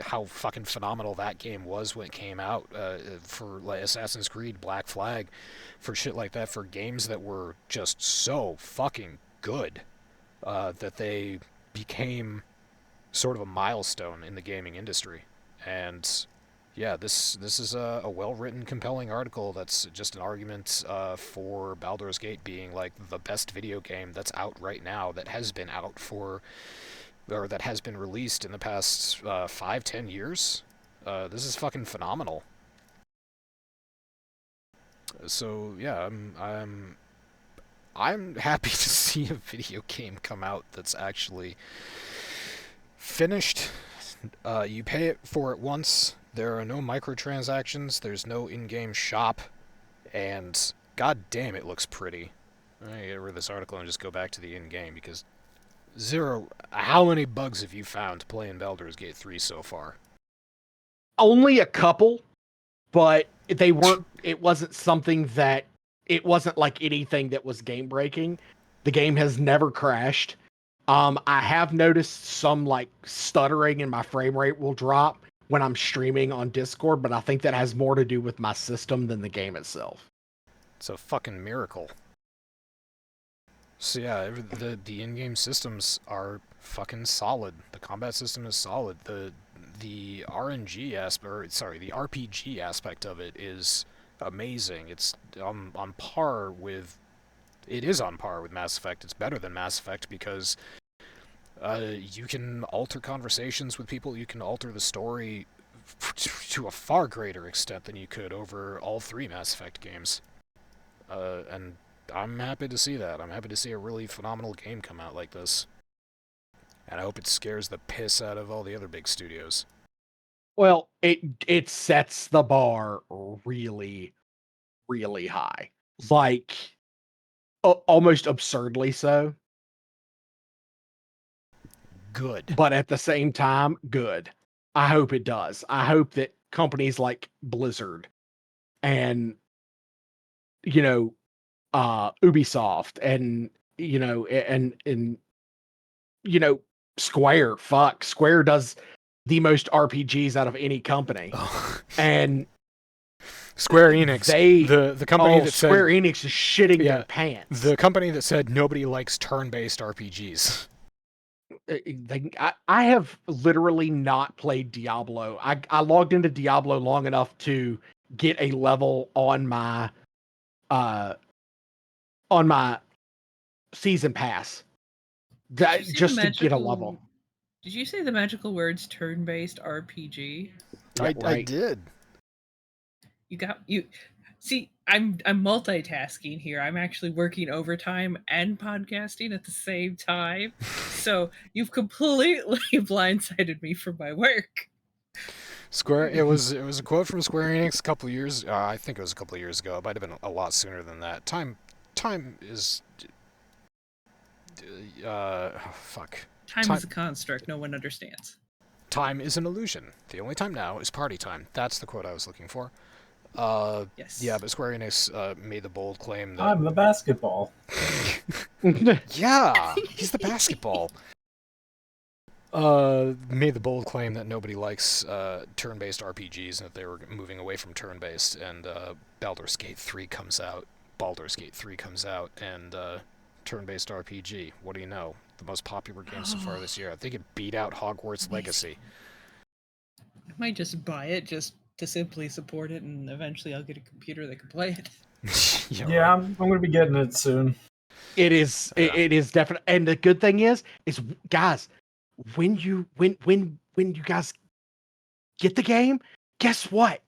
how fucking phenomenal that game was when it came out, for like Assassin's Creed, Black Flag, for shit like that, for games that were just so fucking good, that they became sort of a milestone in the gaming industry. And yeah, this is a well-written, compelling article that's just an argument for Baldur's Gate being like the best video game that's out right now, that has been out for, or that has been released in the past 5-10 years. This is fucking phenomenal. So yeah, I'm happy to see a video game come out that's actually finished. You pay it for it once. There are no microtransactions. There's no in-game shop, and god damn, it looks pretty. I'm gonna get rid of this article and just go back to the in-game, because Zero, how many bugs have you found playing Baldur's Gate 3 so far? Only a couple, but they weren't. It wasn't something that. It wasn't like anything that was game breaking. The game has never crashed. I have noticed some like stuttering and my frame rate will drop when I'm streaming on Discord, but I think that has more to do with my system than the game itself. It's a fucking miracle. So yeah, the in-game systems are fucking solid. The combat system is solid. The RNG aspect, or sorry, the RPG aspect of it is amazing. It's on par with. It is on par with Mass Effect. It's better than Mass Effect because you can alter conversations with people. You can alter the story to a far greater extent than you could over all 3 Mass Effect games. And I'm happy to see that. I'm happy to see a really phenomenal game come out like this. And I hope it scares the piss out of all the other big studios. Well, it sets the bar really, really high. Like almost absurdly so. Good. But at the same time, good. I hope it does. I hope that companies like Blizzard and Ubisoft and Square does the most RPGs out of any company. And Square Enix, the company that said Square Enix is shitting their pants. The company that said nobody likes turn-based RPGs. I have literally not played Diablo. I logged into Diablo long enough to get a level on my season pass. Just to get a level. Did you say the magical words turn-based RPG? I did. You see, I'm multitasking here. I'm actually working overtime and podcasting at the same time. So you've completely blindsided me from my work. Square. It was a quote from Square Enix a couple of years. I think it was a couple of years ago. It might have been a lot sooner than that. Time is. Fuck. Time is a construct no one understands. Time is an illusion. The only time now is party time. That's the quote I was looking for. Yes. Yeah, but Square Enix made the bold claim that I'm the basketball. Yeah, he's the basketball. Made the bold claim that nobody likes turn-based RPGs and that they were moving away from turn-based. And Baldur's Gate 3 comes out, and turn-based RPG. What do you know? The most popular game so far this year. I think it beat out Hogwarts Legacy. I might just buy it just to simply support it, and eventually I'll get a computer that can play it. Yeah, right. I'm going to be getting it soon. It is. Yeah. It is definitely. And the good thing is guys, when you guys get the game, guess what?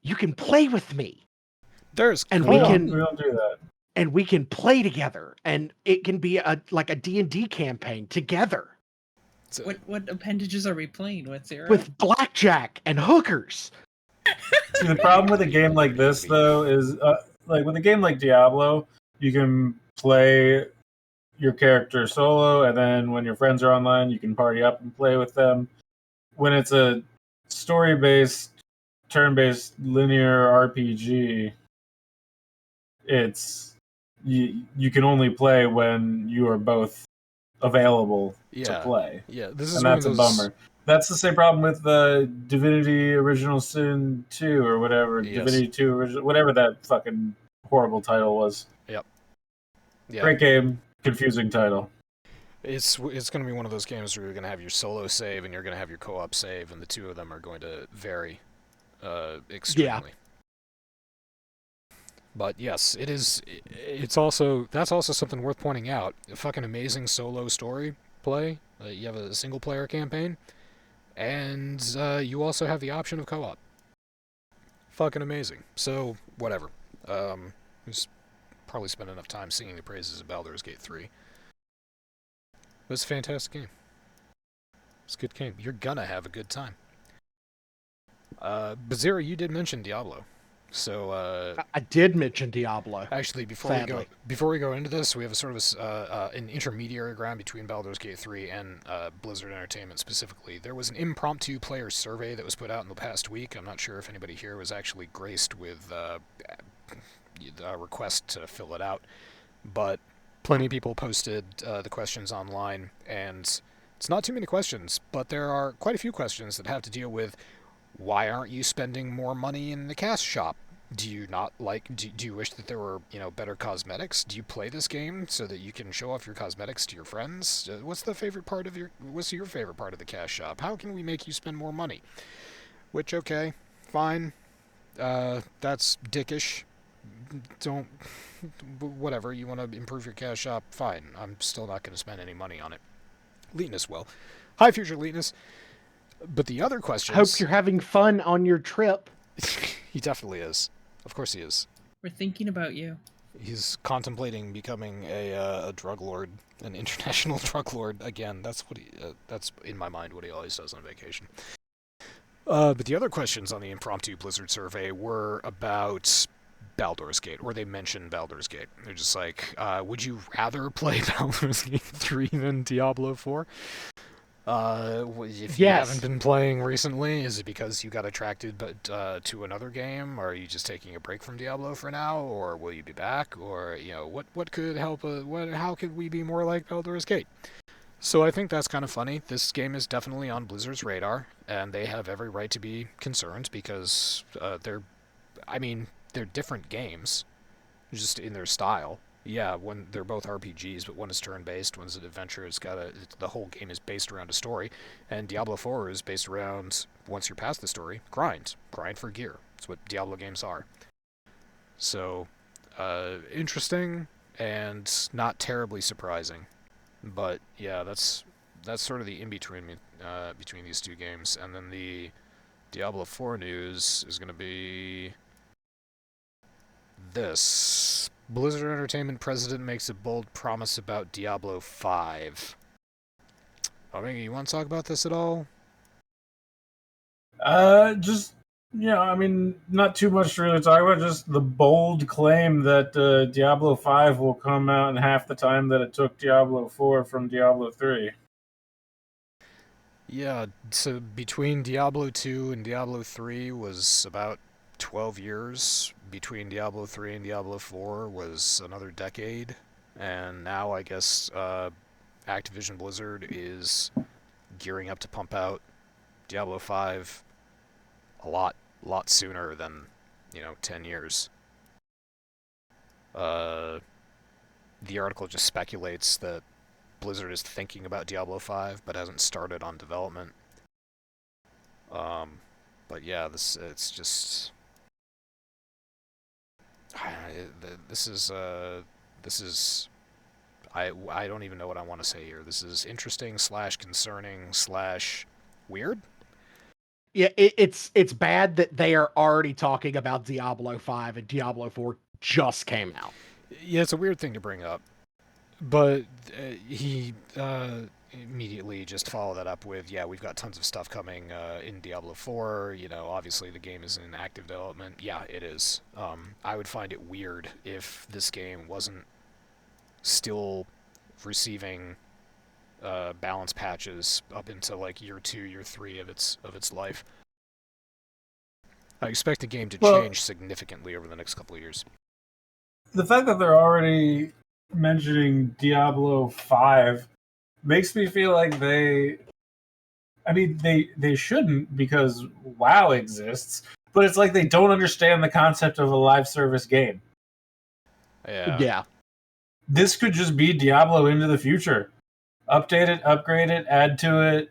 You can play with me. We don't do that. And we can play together, and it can be like a D&D campaign together. What appendages are we playing with, Zero? With blackjack and hookers. See, the problem with a game like this, though, is like with a game like Diablo, you can play your character solo, and then when your friends are online, you can party up and play with them. When it's a story-based, turn-based linear RPG, it's you can only play when you are both available to play. Yeah, this is and that's a bummer. That's the same problem with the Divinity Original Sin 2 or whatever. Yes. Divinity 2 Original, whatever that fucking horrible title was. Yep. Yeah. Great game, confusing title. It's going to be one of those games where you're going to have your solo save and you're going to have your co-op save, and the two of them are going to vary extremely. Yeah. But yes, it is. That's also something worth pointing out. A fucking amazing solo story play. You have a single player campaign, and you also have the option of co-op. Fucking amazing. So whatever. Just probably spent enough time singing the praises of Baldur's Gate 3. It was a fantastic game. It's a good game. You're gonna have a good time. Bazira, you did mention Diablo. So I did mention Diablo. Actually, before we go into this, we have a sort of an intermediary ground between Baldur's Gate 3 and Blizzard Entertainment specifically. There was an impromptu player survey that was put out in the past week. I'm not sure if anybody here was actually graced with a request to fill it out, but plenty of people posted the questions online, and it's not too many questions, but there are quite a few questions that have to deal with why aren't you spending more money in the cash shop? Do you not like? Do you wish that there were better cosmetics? Do you play this game so that you can show off your cosmetics to your friends? What's your favorite part of the cash shop? How can we make you spend more money? Which, okay, fine, that's dickish. Don't, whatever, you want to improve your cash shop, fine. I'm still not going to spend any money on it. Leetness will. Hi, future Leetness. But the other questions... I hope you're having fun on your trip. He definitely is. Of course he is. We're thinking about you. He's contemplating becoming a drug lord, an international drug lord. Again, that's in my mind what he always does on vacation. But the other questions on the impromptu Blizzard survey were about Baldur's Gate, or they mentioned Baldur's Gate. They're just like, would you rather play Baldur's Gate 3 than Diablo 4? If you haven't been playing recently, is it because you got attracted to another game? Or are you just taking a break from Diablo for now? Or will you be back? Or, what could help? How could we be more like Baldur's Gate? So I think that's kind of funny. This game is definitely on Blizzard's radar, and they have every right to be concerned because they're different games, just in their style. Yeah, they're both RPGs, but one is turn-based, one's an adventure. The whole game is based around a story, and Diablo 4 is based around, once you're past the story, grind for gear. That's what Diablo games are. So, interesting and not terribly surprising, but yeah, that's sort of the in-between between these two games. And then the Diablo 4 news is going to be this. Blizzard Entertainment president makes a bold promise about Diablo 5. Omega, you want to talk about this at all? Not too much to really talk about. Just the bold claim that Diablo 5 will come out in half the time that it took Diablo 4 from Diablo 3. Yeah, so between Diablo 2 and Diablo 3 was about 12 years. Between Diablo 3 and Diablo 4 was another decade, and now I guess Activision Blizzard is gearing up to pump out Diablo 5 a lot sooner than 10 years. The article just speculates that Blizzard is thinking about Diablo 5 but hasn't started on development. But yeah, it's just... This is I don't even know what I want to say here. This is interesting / concerning / weird. Yeah, it's bad that they are already talking about Diablo 5 and Diablo 4 just came out. Yeah, it's a weird thing to bring up. But he immediately just followed that up with, yeah, we've got tons of stuff coming in Diablo 4. Obviously the game is in active development. Yeah, it is. I would find it weird if this game wasn't still receiving balance patches up into like year 2, year 3 of its life. I expect the game to change significantly over the next couple of years. The fact that they're already mentioning Diablo 5 makes me feel like they I mean, they shouldn't because WoW exists, but it's like they don't understand the concept of a live service game. Yeah. This could just be Diablo into the future. Update it, upgrade it, add to it,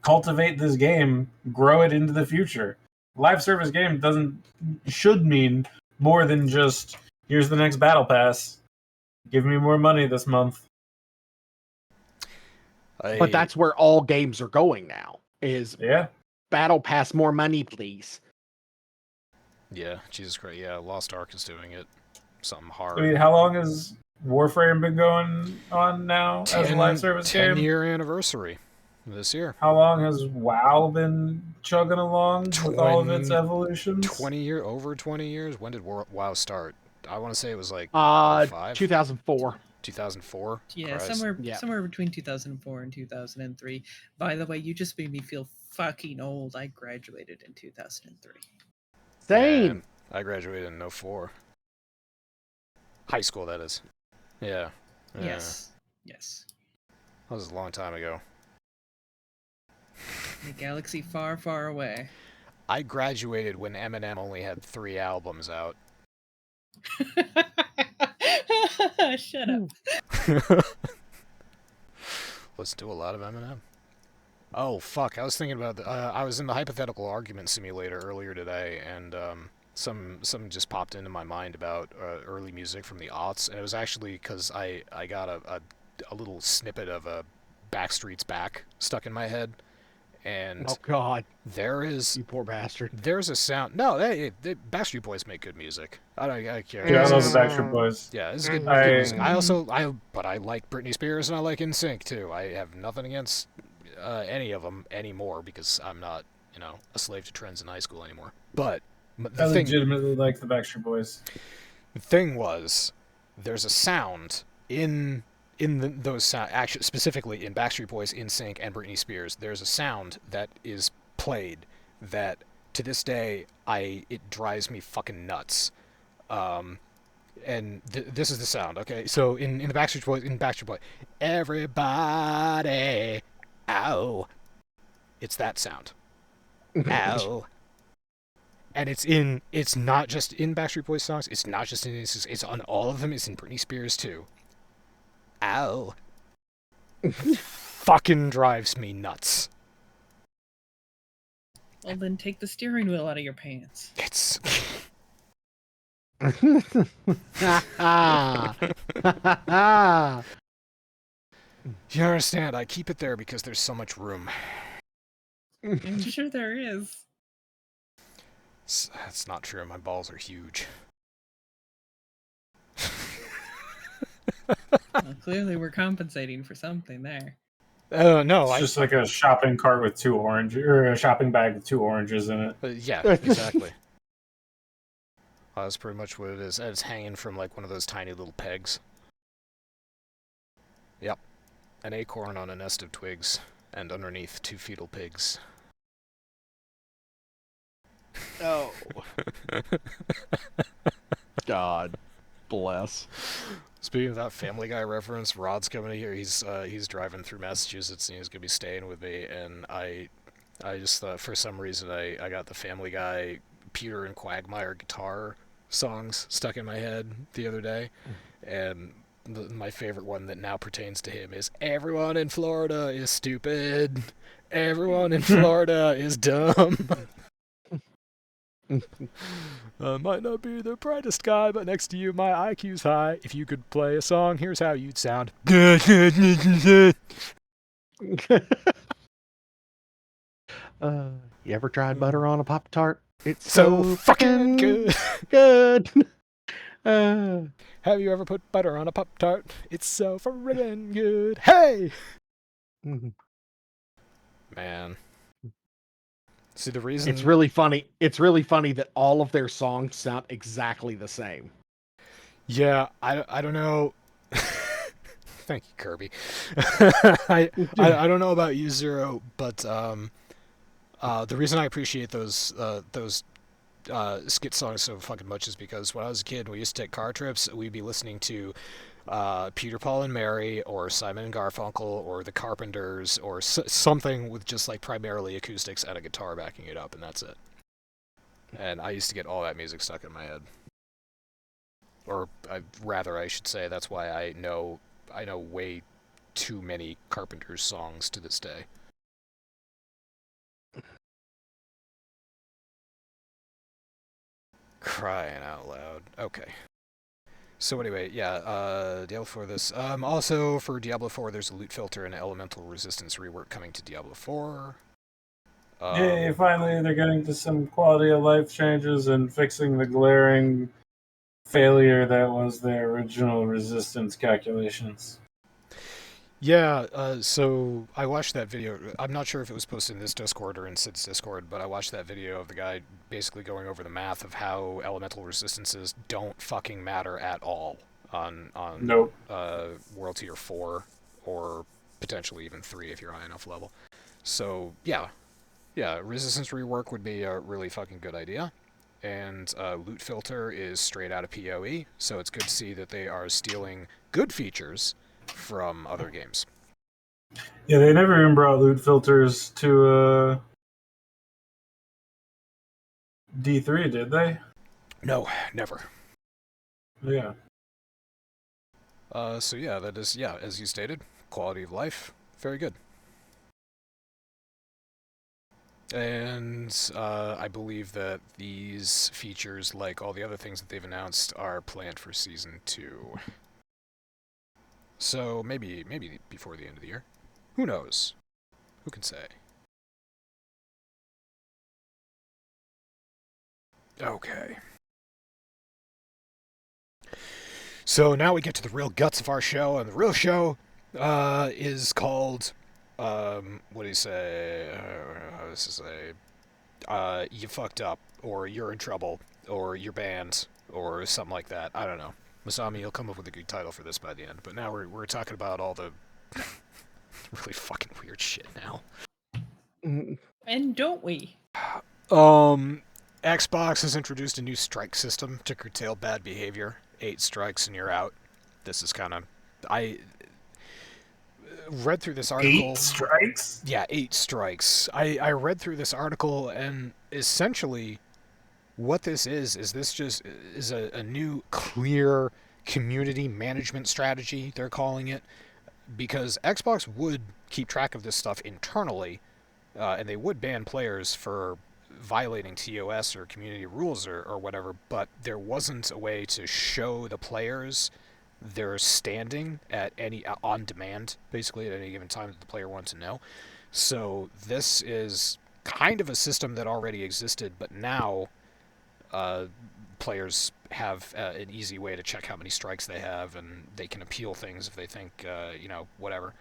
cultivate this game, grow it into the future. Live service game should mean more than just here's the next battle pass. Give me more money this month. But that's where all games are going now. Is battle pass, more money, please. Yeah, Jesus Christ. Yeah, Lost Ark is doing it. Something hard. I mean, how long has Warframe been going on now as a live service game? 10-year anniversary this year. How long has WoW been chugging along with all of its evolutions? Over 20 years. When did WoW start? I want to say it was like 2004. 2004? Yeah, somewhere between 2004 and 2003. By the way, you just made me feel fucking old. I graduated in 2003. Same. Man, I graduated in 04. High school, that is. Yeah. Yes. That was a long time ago. In a galaxy far, far away. I graduated when Eminem only had 3 albums out. Shut up. Listen to a lot of Eminem. Oh, fuck. I was thinking about... I was in the hypothetical argument simulator earlier today, and something just popped into my mind about early music from the aughts, and it was actually because I got a little snippet of a Backstreet's Back stuck in my head. And oh God, you poor bastard. There's a sound. No, they Backstreet Boys make good music. I care. Yeah, I love the Backstreet Boys. Yeah, it's good music. But I like Britney Spears and I like NSYNC too. I have nothing against any of them anymore because I'm not, a slave to trends in high school anymore. But I legitimately like the Backstreet Boys. The thing was, there's a sound in those sound, actually specifically in Backstreet Boys, NSYNC, and Britney Spears, there's a sound that is played that to this day it drives me fucking nuts. And this is the sound. Okay, so in the Backstreet Boys, everybody, ow, it's that sound, ow. And it's not just in Backstreet Boys songs. It's not just in it's on all of them. It's in Britney Spears too. Ow. Fucking drives me nuts. Well, then take the steering wheel out of your pants. It's... You understand, I keep it there because there's so much room. I'm sure there is. That's not true, my balls are huge. Well, clearly we're compensating for something there. No, it's just like a shopping cart with 2 oranges, or a shopping bag with 2 oranges in it. Yeah, exactly. That's pretty much what it is. And it's hanging from like one of those tiny little pegs. Yep. An acorn on a nest of twigs, and underneath 2 fetal pigs. Oh. God bless. Speaking of that Family Guy reference, Rod's coming in here. He's driving through Massachusetts and he's gonna be staying with me. And I just thought for some reason I got the Family Guy Peter and Quagmire guitar songs stuck in my head the other day, and my favorite one that now pertains to him is "Everyone in Florida is stupid. Everyone in Florida is dumb." Might not be the brightest guy, but next to you my IQ's high. If you could play a song, here's how you'd sound. You ever tried butter on a Pop-Tart? It's so fucking good. Good. Have you ever put butter on a Pop-Tart? It's so friggin' good. Hey! Man. See, the reason... It's really funny that all of their songs sound exactly the same. Yeah, I don't know... Thank you, Kirby. I don't know about you, Zero, but the reason I appreciate those skit songs so fucking much is because when I was a kid, we used to take car trips, we'd be listening to Peter, Paul, and Mary, or Simon and Garfunkel, or the Carpenters, or something with just like primarily acoustics and a guitar backing it up, and that's it. And I used to get all that music stuck in my head. Or rather, I should say, that's why I know way too many Carpenters songs to this day. Crying out loud. Okay. So anyway, yeah, Diablo 4 this. Also, for Diablo 4, there's a loot filter and elemental resistance rework coming to Diablo 4. Yay, finally they're getting to some quality of life changes and fixing the glaring failure that was their original resistance calculations. Yeah, so I watched that video. I'm not sure if it was posted in this Discord or in Sid's Discord, but I watched that video of the guy basically going over the math of how elemental resistances don't fucking matter at all on Nope. World Tier 4 or potentially even 3 if you're high enough level. So, yeah, resistance rework would be a really fucking good idea. And loot filter is straight out of PoE, so it's good to see that they are stealing good features from other games. Yeah, they never even brought loot filters to D3, did they? No, never. Yeah. So yeah, that is, yeah, as you stated, quality of life, very good. And I believe that these features, like all the other things that they've announced, are planned for Season 2. So maybe before the end of the year. Who knows? Who can say? Okay. So now we get to the real guts of our show, and the real show is called, what do you say? How does it say? You fucked up, or you're in trouble, or you're banned, or something like that. I don't know. Masami, you'll come up with a good title for this by the end. But now we're talking about all the really fucking weird shit now. And don't we? Xbox has introduced a new strike system to curtail bad behavior. 8 strikes and you're out. This is kind of... I read through this article... 8 strikes? Yeah, 8 strikes. I read through this article, and essentially what this is this just is a new clear community management strategy, they're calling it, because Xbox would keep track of this stuff internally, and they would ban players for violating TOS or community rules or whatever, but there wasn't a way to show the players their standing at any on demand, basically at any given time that the player wants to know. So this is kind of a system that already existed, but now players have an easy way to check how many strikes they have, and they can appeal things if they think, whatever.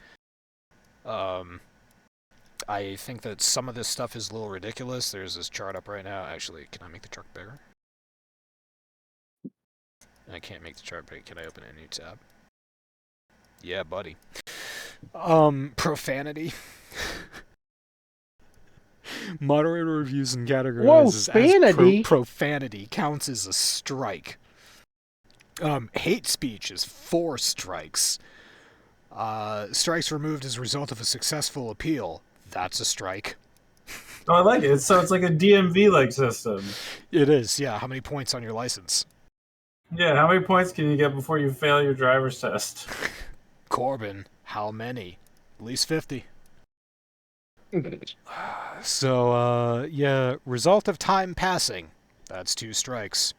I think that some of this stuff is a little ridiculous. There's this chart up right now. Actually, can I make the chart bigger? I can't make the chart big. Can I open a new tab? Yeah, buddy. Profanity. Moderator reviews and categorizes as profanity counts as a strike. Hate speech is 4 strikes. Strikes removed as a result of a successful appeal. That's a strike. Oh, I like it. So it's like a DMV-like system. It is, yeah. How many points on your license? Yeah, how many points can you get before you fail your driver's test? Corbin, how many? At least 50. So, yeah, result of time passing. That's 2 strikes.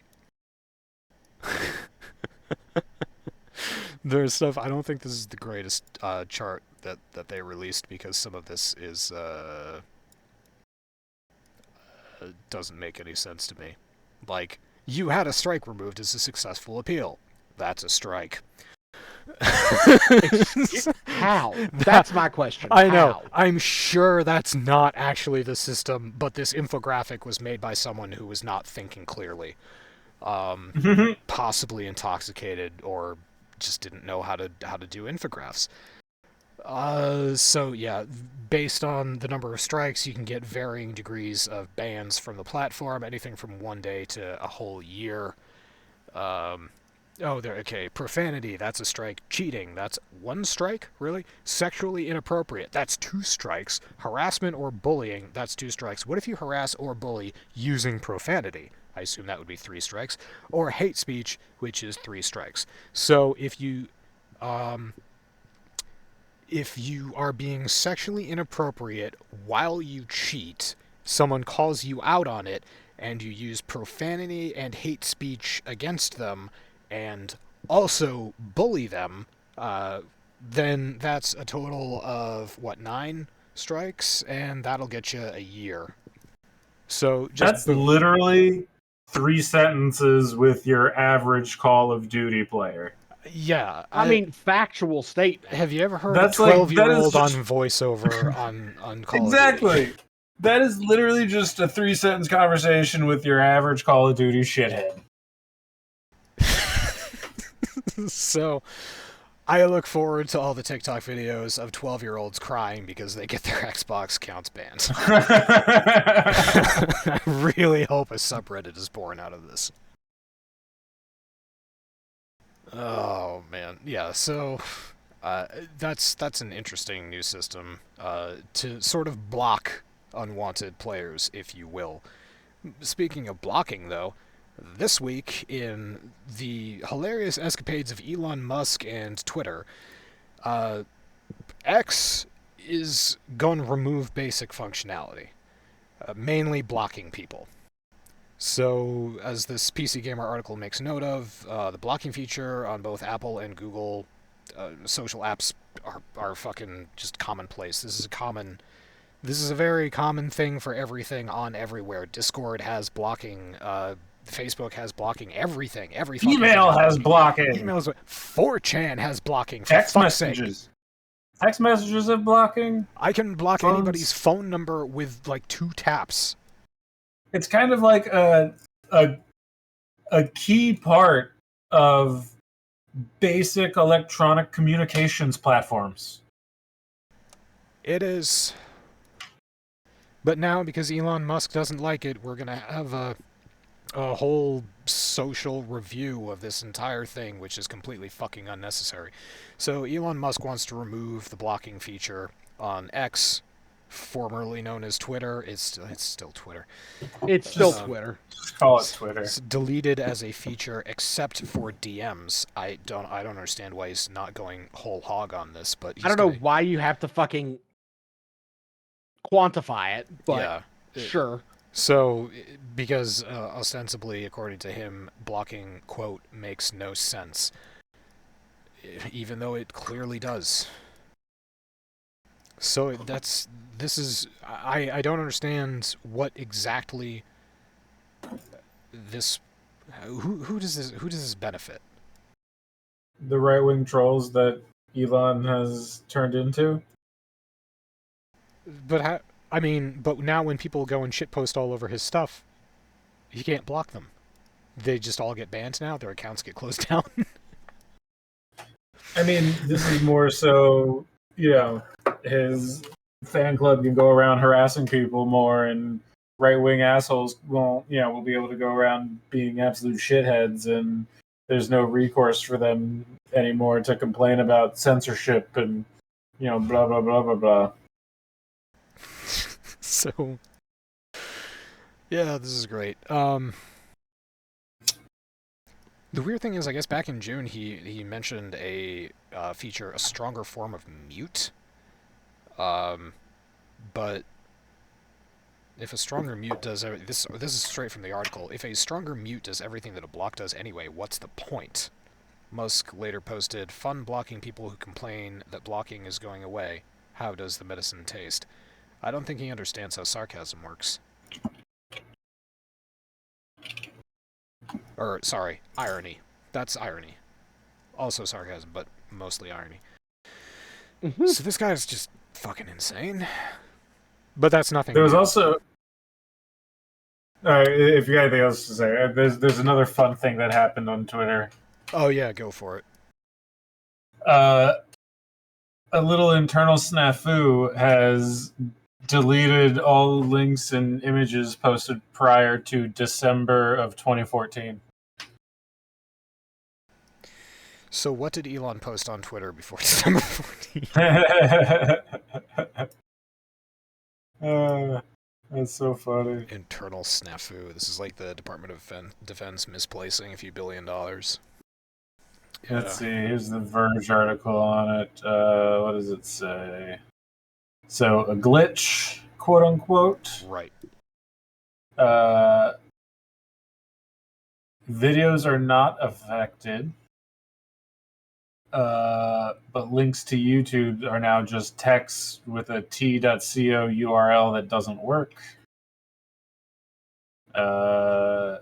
There's stuff, I don't think this is the greatest chart that they released, because some of this is, doesn't make any sense to me. Like, you had a strike removed as a successful appeal. That's a strike. How? That's my question. I know. How? I'm sure that's not actually the system, but this infographic was made by someone who was not thinking clearly. Possibly intoxicated, or just didn't know how to do infographs. So yeah, based on the number of strikes, you can get varying degrees of bans from the platform, anything from 1 day to a whole year. Oh, there. Okay, profanity, that's a strike. Cheating, that's 1 strike? Really? Sexually inappropriate, that's 2 strikes. Harassment or bullying, that's 2 strikes. What if you harass or bully using profanity? I assume that would be 3 strikes. Or hate speech, which is 3 strikes. So if you are being sexually inappropriate while you cheat, someone calls you out on it, and you use profanity and hate speech against them, and also bully them, then that's a total of, 9 strikes, and that'll get you a year. So That's literally 3 sentences with your average Call of Duty player. Yeah. I mean, factual statement. Have you ever heard That's a 12-year-old just... on voiceover on Call exactly. of Duty? That is literally just a 3-sentence conversation with your average Call of Duty shithead. So, I look forward to all the TikTok videos of 12-year-olds crying because they get their Xbox accounts banned. I really hope a subreddit is born out of this. Oh, man. Yeah, so that's an interesting new system to sort of block unwanted players, if you will. Speaking of blocking, though, this week, in the hilarious escapades of Elon Musk and Twitter, X is going to remove basic functionality, mainly blocking people. So, as this PC Gamer article makes note of, the blocking feature on both Apple and Google social apps are fucking just commonplace. This is a very common thing for everything on everywhere. Discord has blocking. Facebook has blocking. Everything. Email has blocking. Emails. 4chan has blocking. Text messages. Text messages have blocking. I can block anybody's phone number with like 2 taps. It's kind of like a key part of basic electronic communications platforms. It is. But now, because Elon Musk doesn't like it, we're going to have a whole social review of this entire thing, which is completely fucking unnecessary. So Elon Musk wants to remove the blocking feature on X, formerly known as Twitter. It's still Twitter. It's still Twitter. Just call it Twitter. It's deleted as a feature except for DMs. I don't understand why he's not going whole hog on this, but I don't know why you have to fucking quantify it, but yeah, sure. So, because ostensibly, according to him, blocking, quote, makes no sense. Even though it clearly does. So I don't understand what exactly this, who does this benefit? The right-wing trolls that Elon has turned into? But but now when people go and shitpost all over his stuff, he can't block them. They just all get banned now? Their accounts get closed down? I mean, this is more so, his fan club can go around harassing people more, and right-wing assholes will be able to go around being absolute shitheads, and there's no recourse for them anymore to complain about censorship and, blah, blah, blah, blah, blah. So, yeah, this is great. The weird thing is, I guess back in June, he mentioned a feature, a stronger form of mute. But if a stronger mute does this is straight from the article. If a stronger mute does everything that a block does anyway, what's the point? Musk later posted, "Fun blocking people who complain that blocking is going away. How does the medicine taste?" I don't think he understands how sarcasm works. Or, sorry, irony. That's irony. Also sarcasm, but mostly irony. Mm-hmm. So this guy's just fucking insane. But that's nothing. There was also... if you got anything else to say, there's another fun thing that happened on Twitter. Oh yeah, go for it. A little internal snafu has deleted all links and images posted prior to December of 2014. So what did Elon post on Twitter before December 14th? That's so funny. Internal snafu. This is like the Department of Defense misplacing a few $1 billion. Let's see. Here's the Verge article on it. What does it say? So a glitch, quote unquote. Right. Videos are not affected. But links to YouTube are now just text with a t.co URL that doesn't work. Yeah.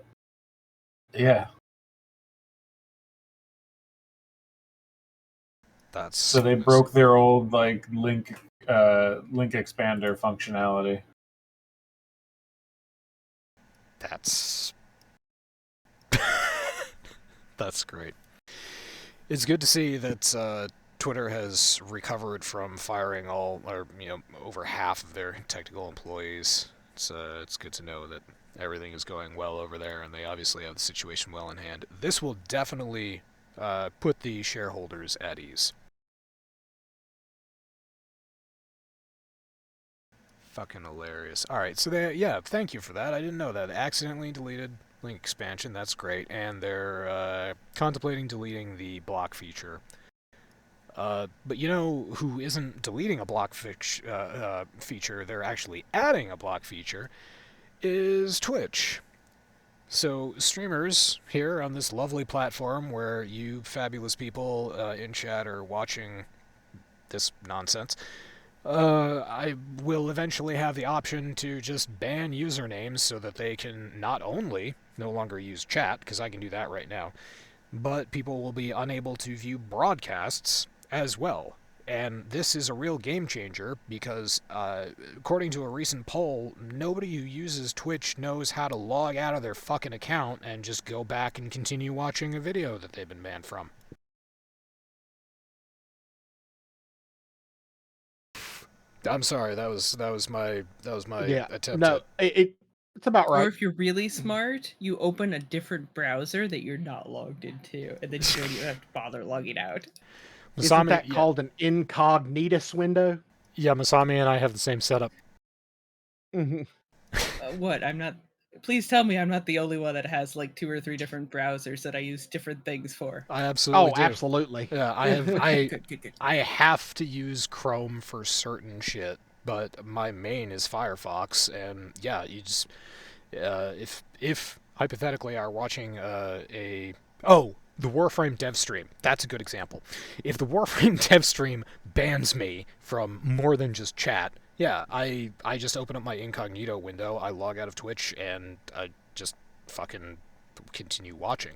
That's So they broke their old like link expander functionality. That's that's great. It's good to see that Twitter has recovered from firing over half of their technical employees. It's good to know that everything is going well over there, and they obviously have the situation well in hand. This will definitely put the shareholders at ease. Fucking hilarious. Alright, so thank you for that. I didn't know that. Accidentally deleted link expansion, that's great. And they're contemplating deleting the block feature. But you know who isn't deleting a block feature, they're actually adding a block feature, is Twitch. So streamers here on this lovely platform where you fabulous people in chat are watching this nonsense, I will eventually have the option to just ban usernames so that they can not only no longer use chat, because I can do that right now, but people will be unable to view broadcasts as well. And this is a real game changer because, according to a recent poll, nobody who uses Twitch knows how to log out of their fucking account and just go back and continue watching a video that they've been banned from. I'm sorry, that was my attempt. No, it's about right. Or if you're really smart, you open a different browser that you're not logged into, and then you don't even have to bother logging out. Isn't that called an incognitus window? Yeah, Masami and I have the same setup. Mm-hmm. What? I'm not. Please tell me I'm not the only one that has like 2 or 3 different browsers that I use different things for. I absolutely do. Absolutely. Yeah, I have. Good. I have to use Chrome for certain shit, but my main is Firefox, and yeah, you just if hypothetically are watching the Warframe dev stream, that's a good example. If the Warframe dev stream bans me from more than just chat, yeah, I just open up my incognito window, I log out of Twitch, and I just fucking continue watching.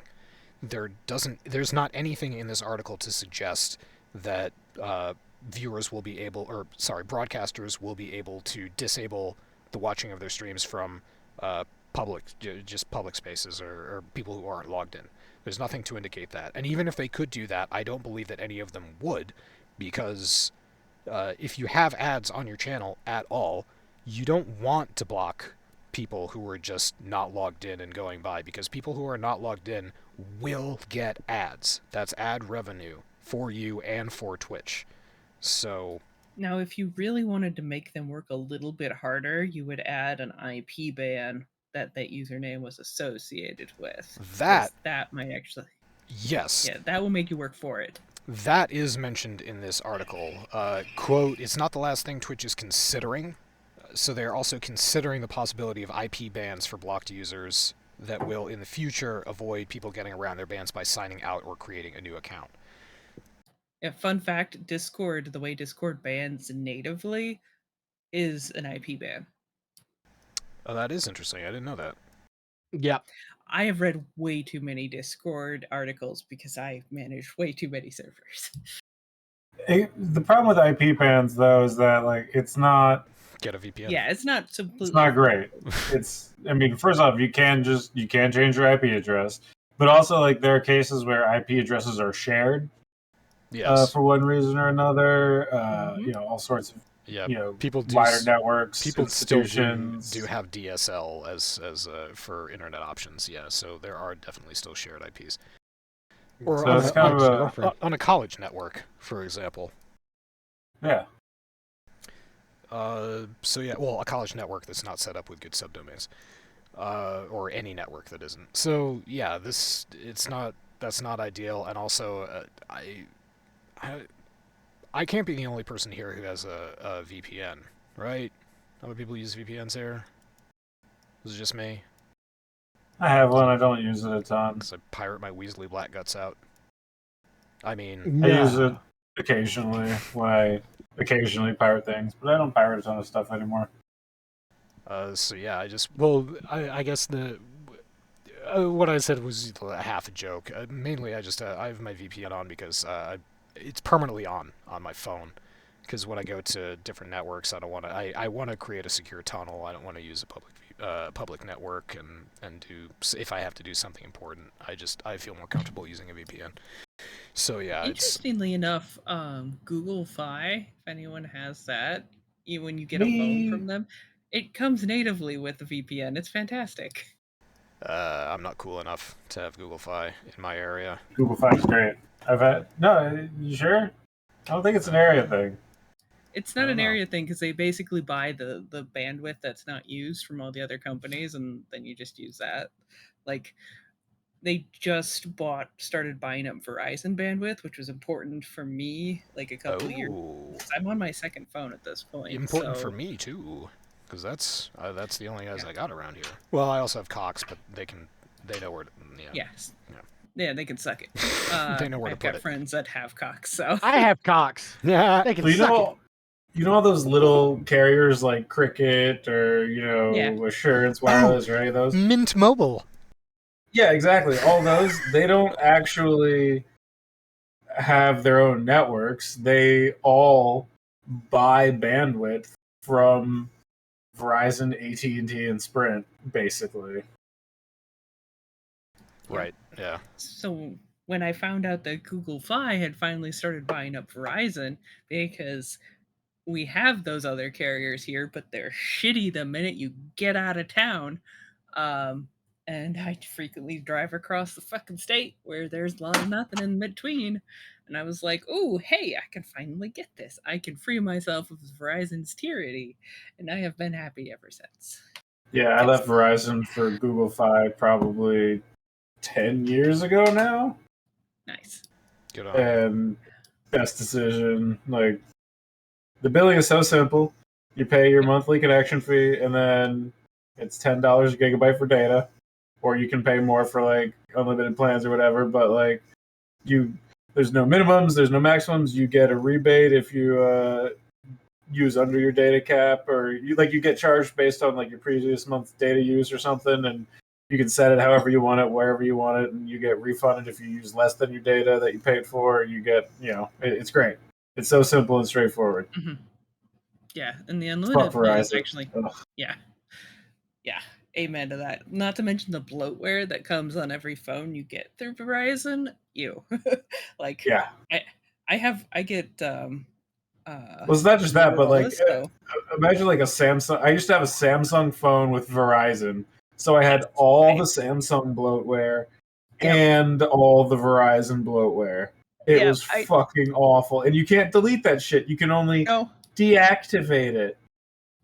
There's not anything in this article to suggest that broadcasters will be able to disable the watching of their streams from public spaces or people who aren't logged in. There's nothing to indicate that. And even if they could do that, I don't believe that any of them would, because if you have ads on your channel at all, you don't want to block people who are just not logged in and going by, because people who are not logged in will get ads. That's ad revenue for you and for Twitch. So now, if you really wanted to make them work a little bit harder, you would add an IP ban that username was associated with. That might actually... Yes. Yeah, that will make you work for it. That is mentioned in this article. Quote, it's not the last thing Twitch is considering. So they're also considering the possibility of IP bans for blocked users that will, in the future, avoid people getting around their bans by signing out or creating a new account. Yeah, fun fact, Discord, the way Discord bans natively, is an IP ban. Oh, that is interesting. I didn't know that. Yep. I have read way too many Discord articles because I manage way too many servers. The problem with IP bans, though, is that like it's not. Get a VPN. Yeah, it's not completely. It's not great. First off, you can change your IP address, but also like there are cases where IP addresses are shared. Yes. For one reason or another, all sorts of wider networks, people institutions still do have DSL as for internet options. Yeah, so there are definitely still shared IPs. Or So on, it's a, kind of a girlfriend. on a college network, for example. yeah. So yeah, well, a college network that's not set up with good subdomains, or any network that isn't. So yeah, that's not ideal, and also I can't be the only person here who has a VPN, right? How many people use VPNs here? Is it just me? I have one. I don't use it a ton. Because I pirate my Weasley Black Guts out. I mean, I use it occasionally when I occasionally pirate things, but I don't pirate a ton of stuff anymore. so yeah, I guess what I said was half a joke. Mainly, I have my VPN on because it's permanently on my phone. Because when I go to different networks, I don't want to. I want to create a secure tunnel. I don't want to use a public network and do, if I have to do something important. I feel more comfortable using a VPN. So yeah, Interestingly enough, Google Fi, if anyone has that, when you get a phone Me. from them, it comes natively with the VPN. It's fantastic. I'm not cool enough to have Google Fi in my area. Google Fi is great. I've had no. You sure? I don't think it's an area thing. It's I not don't an know. area thing because they basically buy the bandwidth that's not used from all the other companies, and then you just use that. Like they just started buying up Verizon bandwidth, which was important for me like a couple of years. Oh, I'm on my second phone at this point. important so, for me too, because that's the only guys I got around here. Well, I also have Cox, but they know where to. Yes. Yeah. Yeah, they can suck it. They know where to I've put got it. friends that have Cox, so I have Cox. Yeah. They can Well, suck you know all those little carriers like Cricket or Yeah. Assurance Wireless or any of those? Mint Mobile. Yeah, exactly. All those, they don't actually have their own networks. They all buy bandwidth from Verizon, AT&T, and Sprint, basically. Right. Yeah. So when I found out that Google Fi had finally started buying up Verizon, because we have those other carriers here, but they're shitty the minute you get out of town. And I frequently drive across the fucking state where there's a lot of nothing in between. And I was like, oh, hey, I can finally get this. I can free myself of Verizon's tyranny. And I have been happy ever since. Yeah, I left Verizon for Google Fi probably 10 years ago now. Nice. Good on you. And best decision. Like, the billing is so simple. You pay your monthly connection fee, and then it's $10 a gigabyte for data, or you can pay more for like unlimited plans or whatever. But like, there's no minimums, there's no maximums. You get a rebate if you use under your data cap, or you get charged based on like your previous month's data use or something, and you can set it however you want it, wherever you want it, and you get refunded if you use less than your data that you paid for. You get, it's great. It's so simple and straightforward. Mm-hmm. Yeah, and the unlimited plan is actually, yeah, amen to that. Not to mention the bloatware that comes on every phone you get through Verizon. Like, yeah, I get. Well, it's not just that, but like, so. imagine like a Samsung. I used to have a Samsung phone with Verizon, so I had all the Samsung bloatware and all the Verizon bloatware. It was fucking awful, and you can't delete that shit. You can only deactivate it.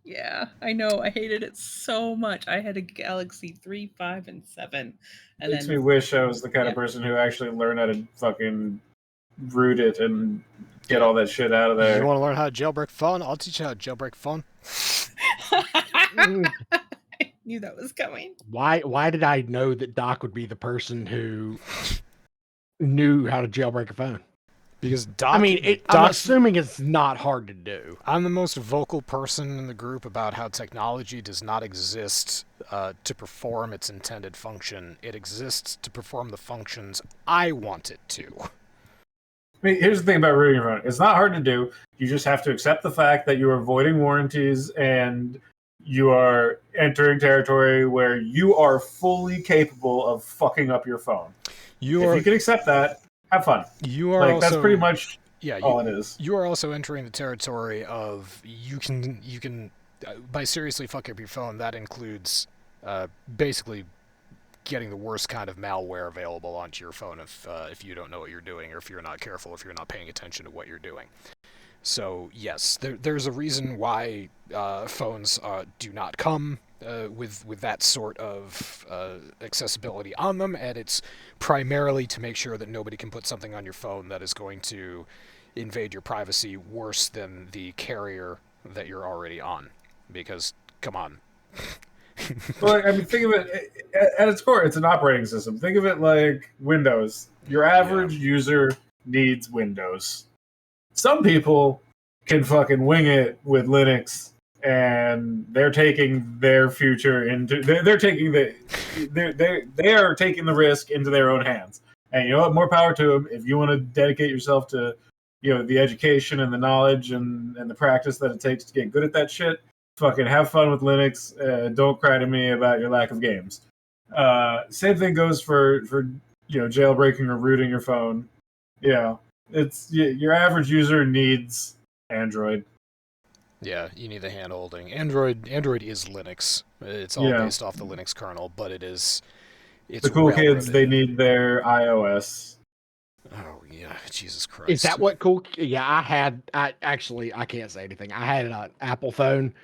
Yeah, I know. I hated it so much. I had a Galaxy 3, 5, and 7. And Makes me wish I was the kind of person who actually learned how to fucking root it and get all that shit out of there. You want to learn how to jailbreak phone? I'll teach you how to jailbreak phone. I knew that was coming. Why did I know that Doc would be the person who knew how to jailbreak a phone? Because Doc, I'm assuming it's not hard to do. I'm the most vocal person in the group about how technology does not exist to perform its intended function. It exists to perform the functions I want it to. I mean, here's the thing about rooting your phone. It's not hard to do. You just have to accept the fact that you are voiding warranties and you are entering territory where you are fully capable of fucking up your phone. If you can accept that, have fun. You are that's pretty much all it is. You are also entering the territory of you can by seriously fuck up your phone. That includes basically getting the worst kind of malware available onto your phone if you don't know what you're doing, or if you're not careful, if you're not paying attention to what you're doing. So yes, there's a reason why phones do not come with that sort of accessibility on them, and it's primarily to make sure that nobody can put something on your phone that is going to invade your privacy worse than the carrier that you're already on. Because, come on. Well, I mean, think of it at its core. It's an operating system. Think of it like Windows. Your average user needs Windows. Some people can fucking wing it with Linux, and they're taking their future into. They're taking they are taking the risk into their own hands. And you know what? More power to them. If you want to dedicate yourself to, the education and the knowledge and the practice that it takes to get good at that shit. Fucking have fun with Linux. Don't cry to me about your lack of games. Same thing goes for jailbreaking or rooting your phone. It's your average user needs Android. Yeah, you need the hand holding. Android is Linux. It's all based off the Linux kernel, but it's the cool kids. They need their iOS. Oh yeah, Jesus Christ! Is that what cool? Yeah, I can't say anything. I had an Apple phone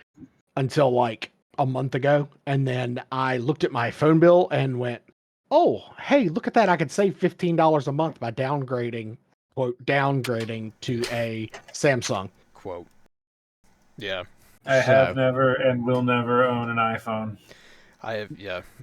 until like a month ago, and then I looked at my phone bill and went, "Oh, hey, look at that! I could save $15 a month by downgrading to a Samsung." Quote. Yeah. I have never and will never own an iPhone.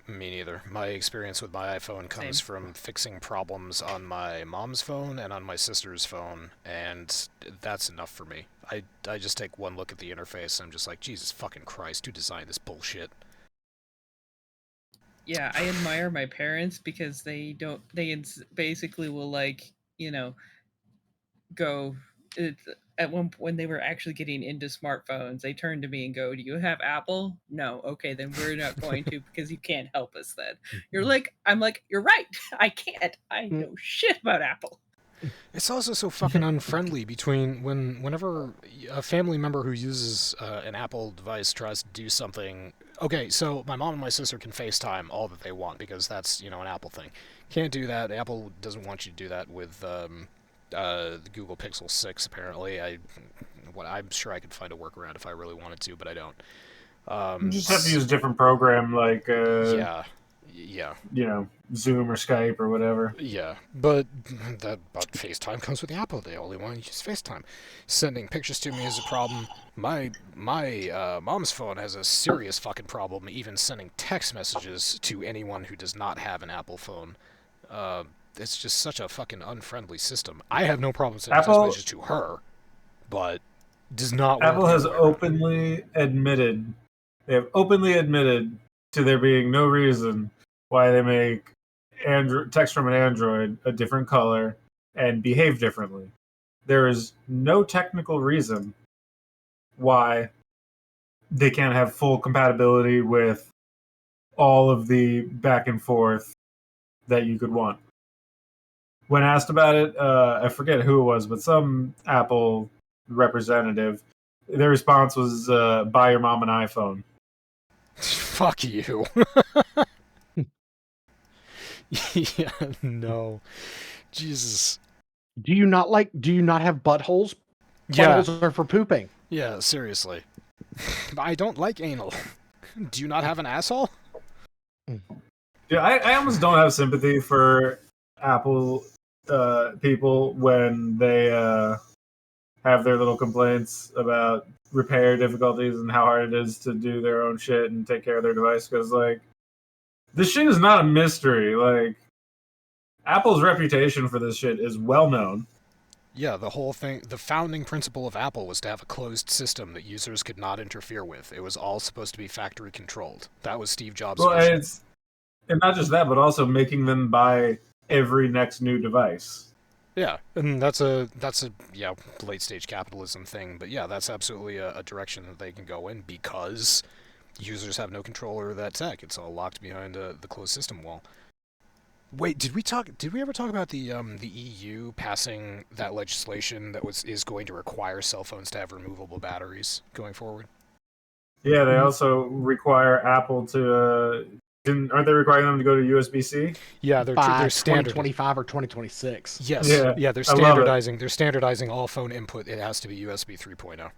Me neither. My experience with my iPhone comes from fixing problems on my mom's phone and on my sister's phone, and that's enough for me. I just take one look at the interface and I'm just like, Jesus fucking Christ, who designed this bullshit? Yeah, I admire my parents because they basically will go at when they were actually getting into smartphones, they turned to me and go, "Do you have Apple?" No. Okay, then we're not going to because you can't help us then. I'm like, you're right. I can't. I know shit about Apple. It's also so fucking unfriendly between whenever a family member who uses an Apple device tries to do something. Okay, so my mom and my sister can FaceTime all that they want because that's, an Apple thing. Can't do that. Apple doesn't want you to do that with the Google Pixel 6, apparently. I'm sure I could find a workaround if I really wanted to, but I don't. You just have to use a different program like Zoom or Skype or whatever. Yeah, but FaceTime comes with the Apple. They only want to use FaceTime. Sending pictures to me is a problem. My mom's phone has a serious fucking problem even sending text messages to anyone who does not have an Apple phone. It's just such a fucking unfriendly system. I have no problem sending text messages to her, but does not work. Apple has openly admitted to there being no reason why they make text from an Android a different color and behave differently. There is no technical reason why they can't have full compatibility with all of the back and forth that you could want. When asked about it, I forget who it was, but some Apple representative, their response was, buy your mom an iPhone. Fuck you. Yeah, no. Jesus. Do you not have buttholes? Yeah. Buttholes are for pooping. Yeah, seriously. I don't like anal. Do you not have an asshole? Yeah, I almost don't have sympathy for Apple people when they have their little complaints about repair difficulties and how hard it is to do their own shit and take care of their device, because this shit is not a mystery. Apple's reputation for this shit is well known. Yeah, the whole thing, the founding principle of Apple was to have a closed system that users could not interfere with. It was all supposed to be factory controlled. That was Steve Jobs' vision. And not just that, but also making them buy every next new device. Yeah, and that's a late stage capitalism thing, but yeah, that's absolutely a direction that they can go in because users have no control over that tech. It's all locked behind the closed system wall. Wait, did we ever talk about the EU passing that legislation that is going to require cell phones to have removable batteries going forward? Yeah, they also require Apple to Aren't they requiring them to go to USB-C? Yeah, they're by standard. 2025 or 2026. Yes, Yeah, they're I love it. standardizing. They're standardizing all phone input. It has to be USB 3.0.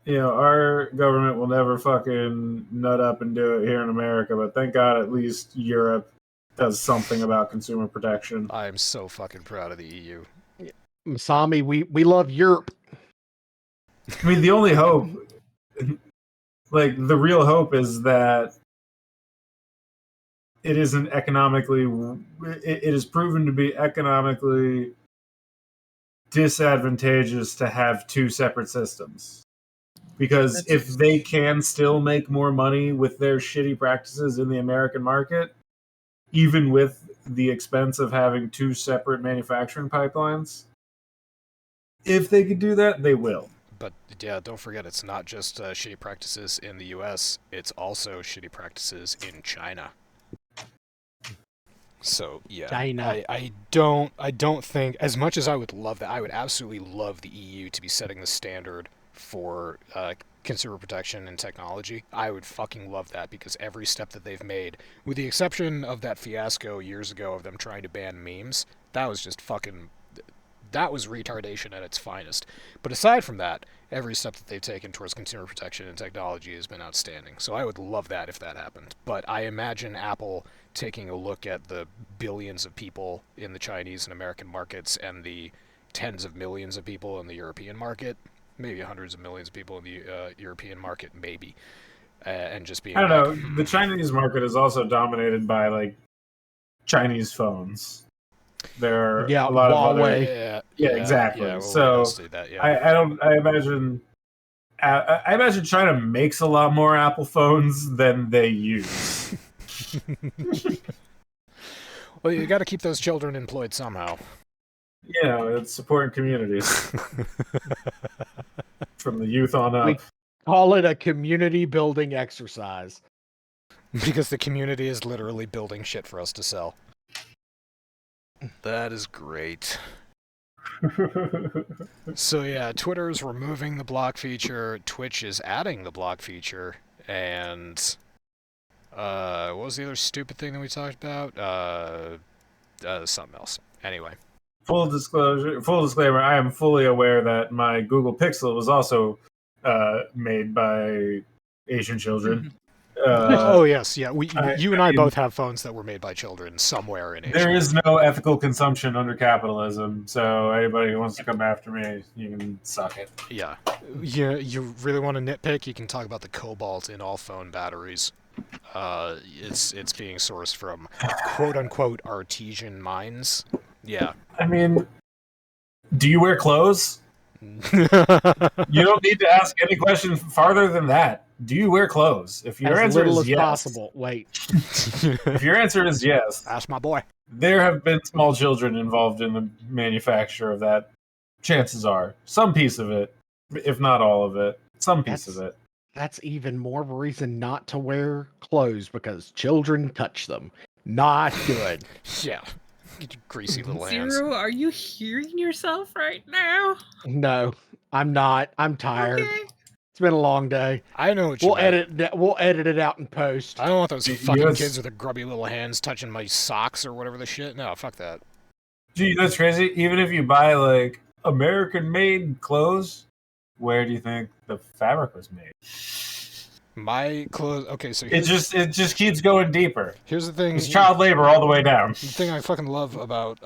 You know, our government will never fucking nut up and do it here in America, but thank God at least Europe does something about consumer protection. I am so fucking proud of the E EU. Masami, we love Europe. I mean, the only hope, like the real hope, is that it isn't economically. It is proven to be economically disadvantageous to have two separate systems. Because if they can still make more money with their shitty practices in the American market, even with the expense of having two separate manufacturing pipelines, if they could do that, they will. But yeah, don't forget, it's not just shitty practices in the U.S. It's also shitty practices in China. So yeah, China. I don't think, as much as I would love that, I would absolutely love the EU to be setting the standard for consumer protection and technology. I would fucking love that, because every step that they've made, with the exception of that fiasco years ago of them trying to ban memes, that was just fucking, that was retardation at its finest. But aside from that, every step that they've taken towards consumer protection and technology has been outstanding. So I would love that if that happened. But I imagine Apple taking a look at the billions of people in the Chinese and American markets and the tens of millions of people in the European market, maybe hundreds of millions of people in the European market, maybe, and just being, I don't know. The Chinese market is also dominated by like Chinese phones. There are a lot of other. Yeah, exactly. Yeah, so that, yeah. I imagine China makes a lot more Apple phones than they use. Well, you got to keep those children employed somehow. Yeah, it's supporting communities from the youth on up. We call it a community building exercise. Because the community is literally building shit for us to sell. That is great. So yeah, Twitter's removing the block feature, Twitch is adding the block feature, and what was the other stupid thing that we talked about? Something else. Anyway. Full disclaimer, I am fully aware that my Google Pixel was also made by Asian children. Oh yes, yeah. You and I both have phones that were made by children somewhere in Asia. There is no ethical consumption under capitalism, so anybody who wants to come after me, you can suck it. Yeah. You really want to nitpick? You can talk about the cobalt in all phone batteries. It's being sourced from quote unquote artesian mines. Yeah. I mean, do you wear clothes? You don't need to ask any question farther than that. Do you wear clothes? If your answer is yes, possible. Wait. If your answer is yes, ask my boy. There have been small children involved in the manufacture of that. Chances are some piece of it, if not all of it, some piece of it. That's even more of a reason not to wear clothes, because children touch them. Not good. Yeah. Get your greasy little hands. Zero, are you hearing yourself right now? No, I'm not. I'm tired. Okay. It's been a long day. I know what you meant. We'll edit it out in post. I don't want those fucking kids with their grubby little hands touching my socks or whatever the shit. No, fuck that. Gee, that's crazy. Even if you buy like American-made clothes, where do you think the fabric was made? My clothes. Okay, so it just keeps going deeper. Here's the thing: it's child labor all the way down. The thing I fucking love about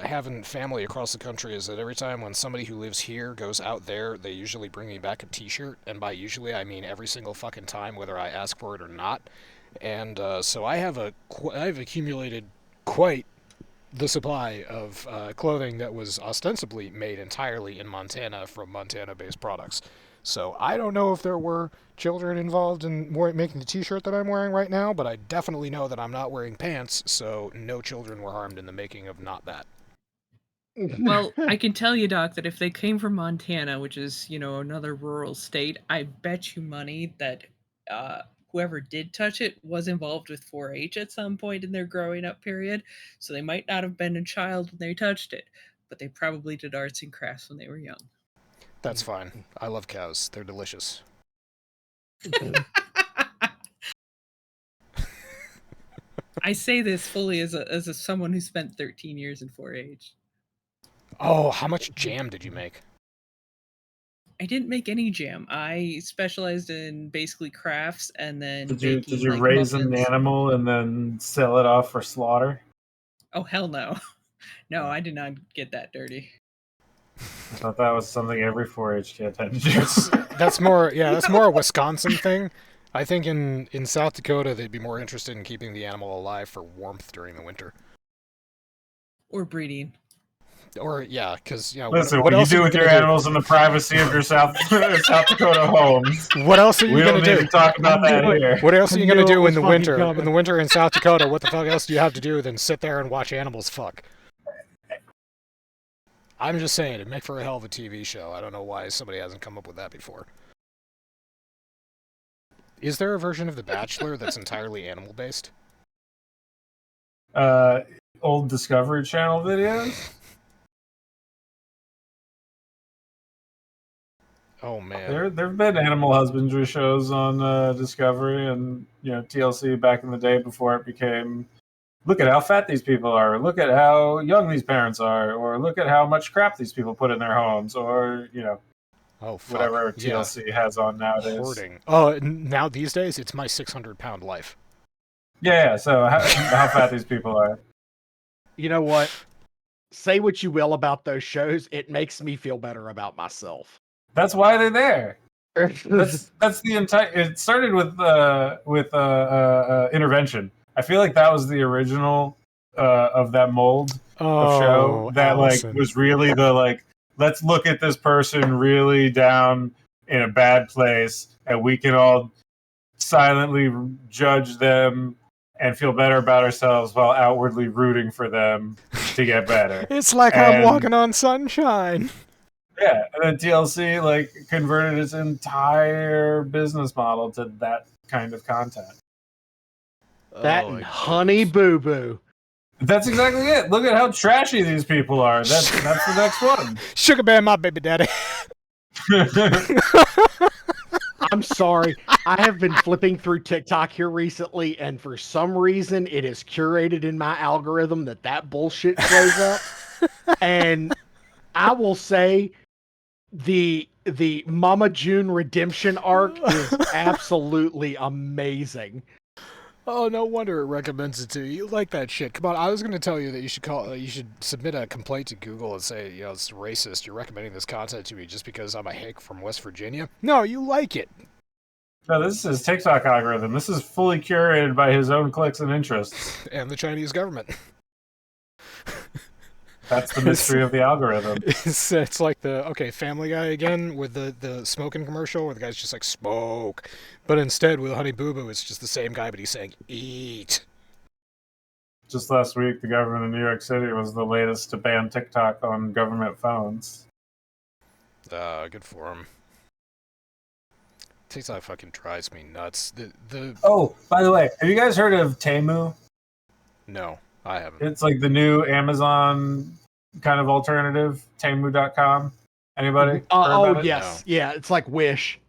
having family across the country is that every time when somebody who lives here goes out there, they usually bring me back a T-shirt, and by usually I mean every single fucking time, whether I ask for it or not. And so I've accumulated quite the supply of clothing that was ostensibly made entirely in Montana from Montana-based products. So I don't know if there were children involved in making the T-shirt that I'm wearing right now, but I definitely know that I'm not wearing pants, so no children were harmed in the making of not that. Well, I can tell you, Doc, that if they came from Montana, which is, another rural state, I bet you money that whoever did touch it was involved with 4-H at some point in their growing up period, so they might not have been a child when they touched it, but they probably did arts and crafts when they were young. That's fine. I love cows. They're delicious. I say this fully as a someone who spent 13 years in 4-H. Oh, how much jam did you make? I didn't make any jam. I specialized in basically crafts and then Did baking you like raise muffins. an animal and then sell it off for slaughter? Oh hell no. No, I did not get that dirty. I thought that was something every 4-H kid had to do. That's more a Wisconsin thing. I think in South Dakota they'd be more interested in keeping the animal alive for warmth during the winter. Or breeding. Or yeah, because Listen, what what you else do are with gonna your do? animals in the privacy of your South Dakota homes. What else are you We gonna don't need do? to talk about that here. What else are I you gonna knew it do was in the fucking winter? coming. In the winter in South Dakota, what the fuck else do you have to do than sit there and watch animals fuck? I'm just saying, it'd make for a hell of a TV show. I don't know why somebody hasn't come up with that before. Is there a version of The Bachelor that's entirely animal based? Old Discovery Channel videos. Oh man. There've been animal husbandry shows on Discovery and TLC back in the day before it became. Look at how fat these people are. Or look at how young these parents are. Or look at how much crap these people put in their homes. Or Oh fuck. whatever Yeah. TLC has on nowadays. Hoarding. Oh, now these days it's My 600-Pound Life. Yeah. So how fat these people are. You know what? Say what you will about those shows. It makes me feel better about myself. That's why they're there. That's the entire. It started with Intervention. I feel like that was the original of that mold of show that Allison. was really the let's look at this person really down in a bad place and we can all silently judge them and feel better about ourselves while outwardly rooting for them to get better. It's like I'm walking on sunshine. Yeah, and then TLC converted its entire business model to that kind of content. That and Honey Boo Boo. That's exactly it. Look at how trashy these people are. That's the next one. Sugar Bear, my baby daddy. I'm sorry. I have been flipping through TikTok here recently, and for some reason, it is curated in my algorithm that bullshit shows up. And I will say, the Mama June redemption arc is absolutely amazing. Oh, no wonder it recommends it to you. You like that shit. Come on, I was going to tell you that you should submit a complaint to Google and say, it's racist. You're recommending this content to me just because I'm a hick from West Virginia. No, you like it. No, this is his TikTok algorithm. This is fully curated by his own clicks and interests. And the Chinese government. That's the mystery of the algorithm. It's like Family Guy again with the smoking commercial where the guy's just like, smoke. But instead with Honey Boo Boo, it's just the same guy, but he's saying, eat. Just last week, the government of New York City was the latest to ban TikTok on government phones. Good for him. TikTok fucking drives me nuts. Oh, by the way, have you guys heard of Temu? No, I haven't. It's like the new Amazon kind of alternative, Temu.com. Anybody? Oh, heard yes. No. Yeah, it's like Wish.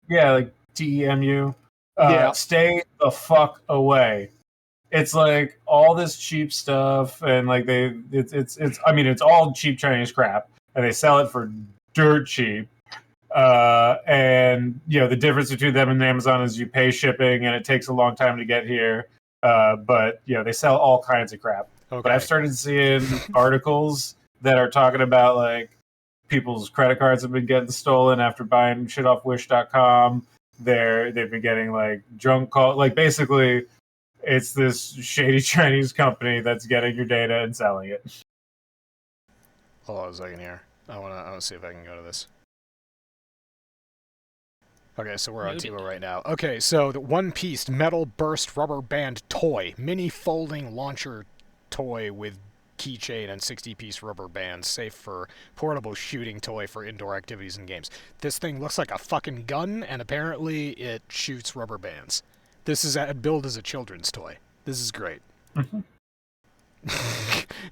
Yeah, like TEMU. Yeah. Stay the fuck away. It's like all this cheap stuff, and it's all cheap Chinese crap, and they sell it for dirt cheap. And the difference between them and Amazon is you pay shipping, and it takes a long time to get here. But they sell all kinds of crap. Okay. But I've started seeing articles that are talking about people's credit cards have been getting stolen after buying shit off Wish.com. They've been getting junk calls. Basically, it's this shady Chinese company that's getting your data and selling it. Hold on a second here. I want to see if I can go to this. Okay, so we're on Timo right now. Okay, so the one-piece metal burst rubber band toy, mini folding launcher toy with keychain and 60-piece rubber bands, safe for portable shooting toy for indoor activities and games. This thing looks like a fucking gun, and apparently it shoots rubber bands. This is billed as a children's toy. This is great.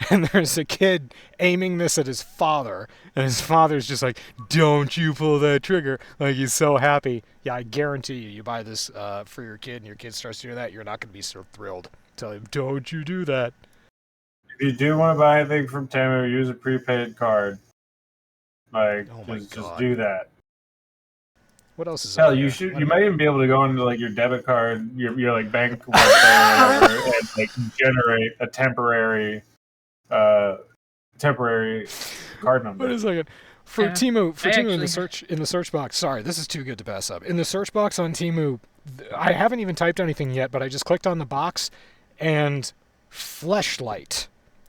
And there's a kid aiming this at his father, and his father's just like, don't you pull that trigger. He's so happy. Yeah, I guarantee you buy this for your kid, and your kid starts doing that, you're not going to be so thrilled Tell him, don't you do that. If you do want to buy anything from Temu, use a prepaid card. Like, Oh my just God. do that. What else is Hell, on you here? should. What You about- might even be able to go into like your debit card, your like bank website or whatever, and like generate a temporary card number. Wait a second. For Yeah. Temu, I in the actually- search box. Sorry, this is too good to pass up. In the search box on Temu, I haven't even typed anything yet, but I just clicked on the box, and fleshlight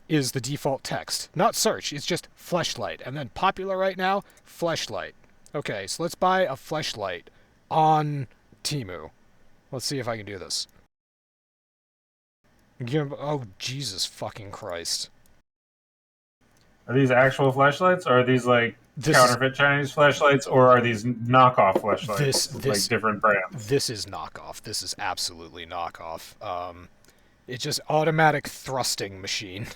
is the default text. Not search. It's just fleshlight, and then popular right now, fleshlight. Okay, so let's buy a fleshlight on Temu. Let's see if I can do this. Oh, Jesus fucking Christ. Are these actual flashlights, or are these like counterfeit Chinese flashlights, or are these knockoff flashlights? Like different brands. This is knockoff. This is absolutely knockoff. It's just automatic thrusting machine.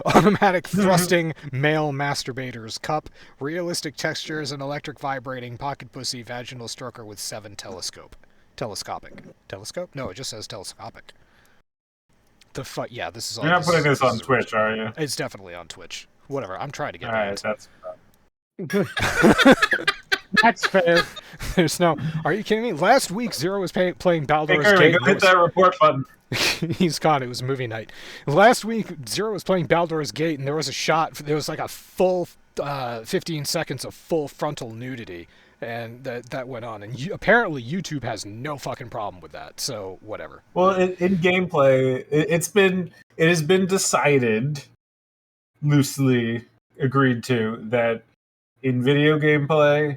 Automatic thrusting male masturbator's cup, realistic textures, and electric vibrating pocket pussy vaginal stroker with 7 telescopic. Telescope? No, it just says telescopic. Yeah, this is all. You're not putting this on Twitch, are you? It's definitely on Twitch. Whatever, I'm trying to get Alright, banned. That's fair. There's no. Are you kidding me? Last week, Zero was playing Hey, Baldur's Kirby, Gate. go hit that report button. He's gone. It was movie night. Last week, Zero was playing Baldur's Gate, and there was a shot. There was like a full 15 seconds of full frontal nudity, and that went on. And apparently, YouTube has no fucking problem with that. So whatever. Well, in gameplay, it has been decided, loosely agreed to, that in video gameplay,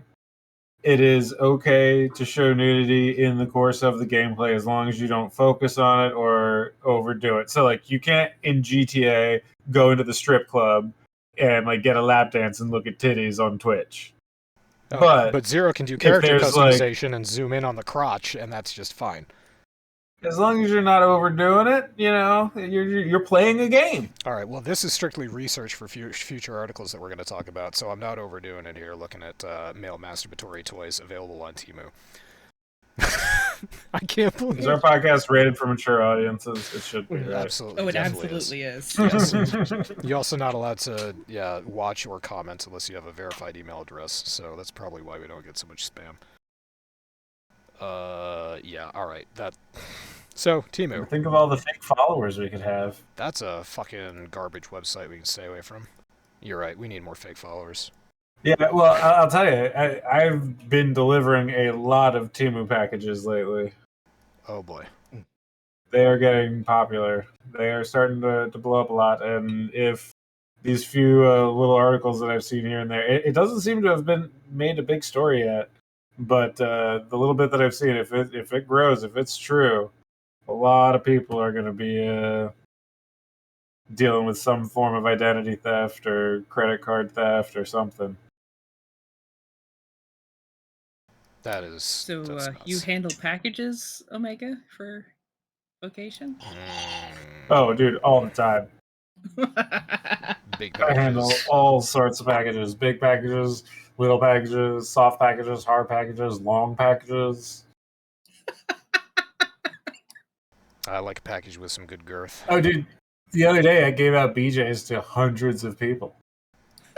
it is okay to show nudity in the course of the gameplay as long as you don't focus on it or overdo it. So, like, you can't in GTA go into the strip club and like get a lap dance and look at titties on Twitch. But Zero can do character there's, customization and zoom in on the crotch, and that's just fine. As long as you're not overdoing it, you know, you're playing a game. All right. Well, this is strictly research for future articles that we're going to talk about, so I'm not overdoing it here. Looking at male masturbatory toys available on Temu. I can't believe. Is our podcast rated for mature audiences? It should be. Right? Absolutely. Oh, it definitely absolutely is. Yes. You're also not allowed to watch or comment unless you have a verified email address, so that's probably why we don't get so much spam. Yeah, alright. So, Temu. Think of all the fake followers we could have. That's a fucking garbage website we can stay away from. You're right, we need more fake followers. Yeah, well, I'll tell you, I've been delivering a lot of Temu packages lately. Oh boy. They are getting popular. They are starting to blow up a lot, and if these few little articles that I've seen here and there, it doesn't seem to have been made a big story yet. But the little bit that I've seen, if it grows, if it's true, a lot of people are going to be dealing with some form of identity theft or credit card theft or something. That's So nuts. you handle packages, Omega, for vocation? Oh, dude, all the time. Big I handle packages. all sorts of packages. Big packages, little packages, soft packages, hard packages, long packages. I like a package with some good girth. Oh, dude, the other day I gave out BJs to hundreds of people.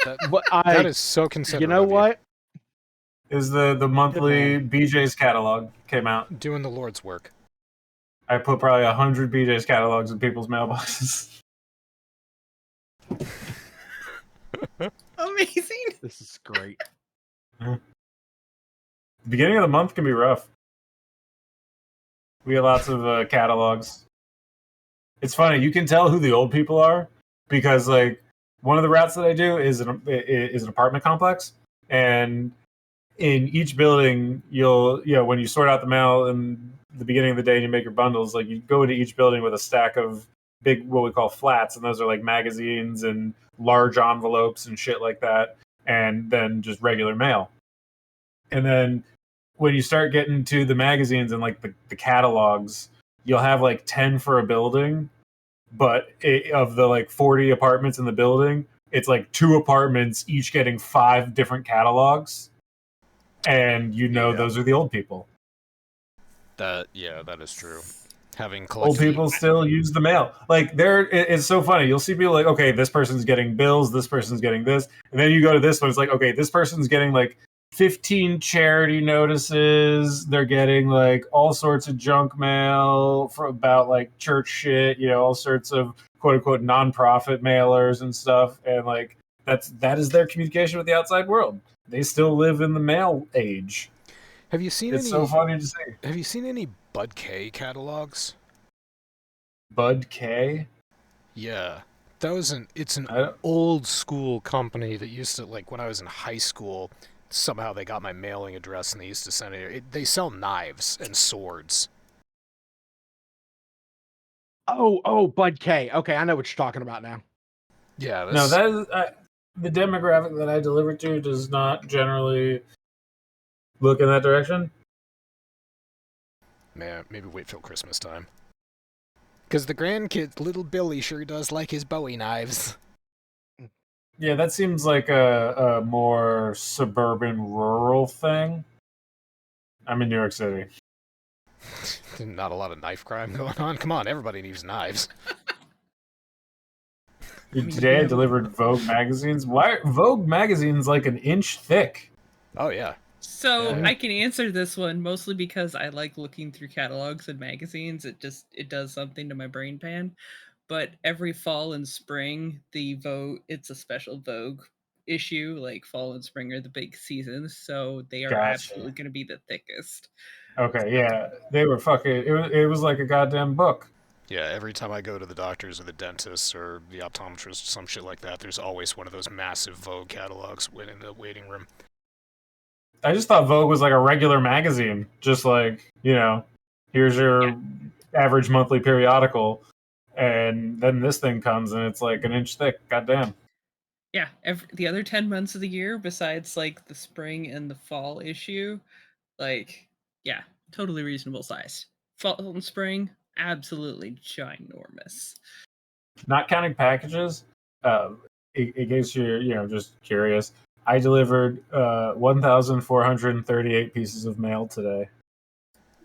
That is so considerate. You know of what? Is the monthly BJ's catalog came out. Doing the Lord's work. I put probably 100 BJ's catalogs in people's mailboxes. Amazing. This is great. The beginning of the month can be rough. We get lots of catalogs. It's funny, you can tell who the old people are because, like, one of the routes that I do is an apartment complex, and in each building, when you sort out the mail in the beginning of the day and you make your bundles, like, you go into each building with a stack of big, what we call flats, and those are like magazines and large envelopes and shit like that, and then just regular mail. And then when you start getting to the magazines and like the catalogs, you'll have like 10 for a building, but of the like 40 apartments in the building, it's like 2 apartments each getting 5 different catalogs, and those are the old people. That is true. Having Old collected people still use the mail. Like it's so funny. You'll see people like, okay, this person's getting bills, this person's getting this, and then you go to this one. It's like, okay, this person's getting like 15 charity notices. They're getting like all sorts of junk mail about like church shit. All sorts of quote unquote nonprofit mailers and stuff. And like that is their communication with the outside world. They still live in the mail age. Have you seen It's so funny to see. Have you seen any Bud K catalogs? Bud K? Yeah. It's an I don't- old school company that used to, like, when I was in high school, somehow they got my mailing address and they used to send it. They sell knives and swords. Oh, Bud K. Okay, I know what you're talking about now. Yeah. No, that is the demographic that I deliver to does not generally look in that direction. Man, maybe wait till Christmas time. Because the grandkid, little Billy, sure does like his Bowie knives. Yeah, that seems like a more suburban, rural thing. I'm in New York City. Not a lot of knife crime going on. Come on, everybody needs knives. Today I delivered Vogue magazines. Why Vogue magazines like an inch thick? Oh, yeah. So Yeah. I can answer this one mostly because I like looking through catalogs and magazines. It does something to my brain pan. But every fall and spring, it's a special Vogue issue. Like fall and spring are the big seasons, so they are Gotcha. absolutely going to be the thickest. Okay, yeah, they were fucking. It was like a goddamn book. Yeah, every time I go to the doctors or the dentist or the optometrist, some shit like that, there's always one of those massive Vogue catalogs in the waiting room. I just thought Vogue was like a regular magazine, just like here's your average monthly periodical, and then this thing comes and it's like an inch thick. Goddamn. Yeah, the other 10 months of the year, besides like the spring and the fall issue, like, yeah, totally reasonable size. Fall and spring, absolutely ginormous. Not counting packages, in case you're just curious, I delivered 1,438 pieces of mail today.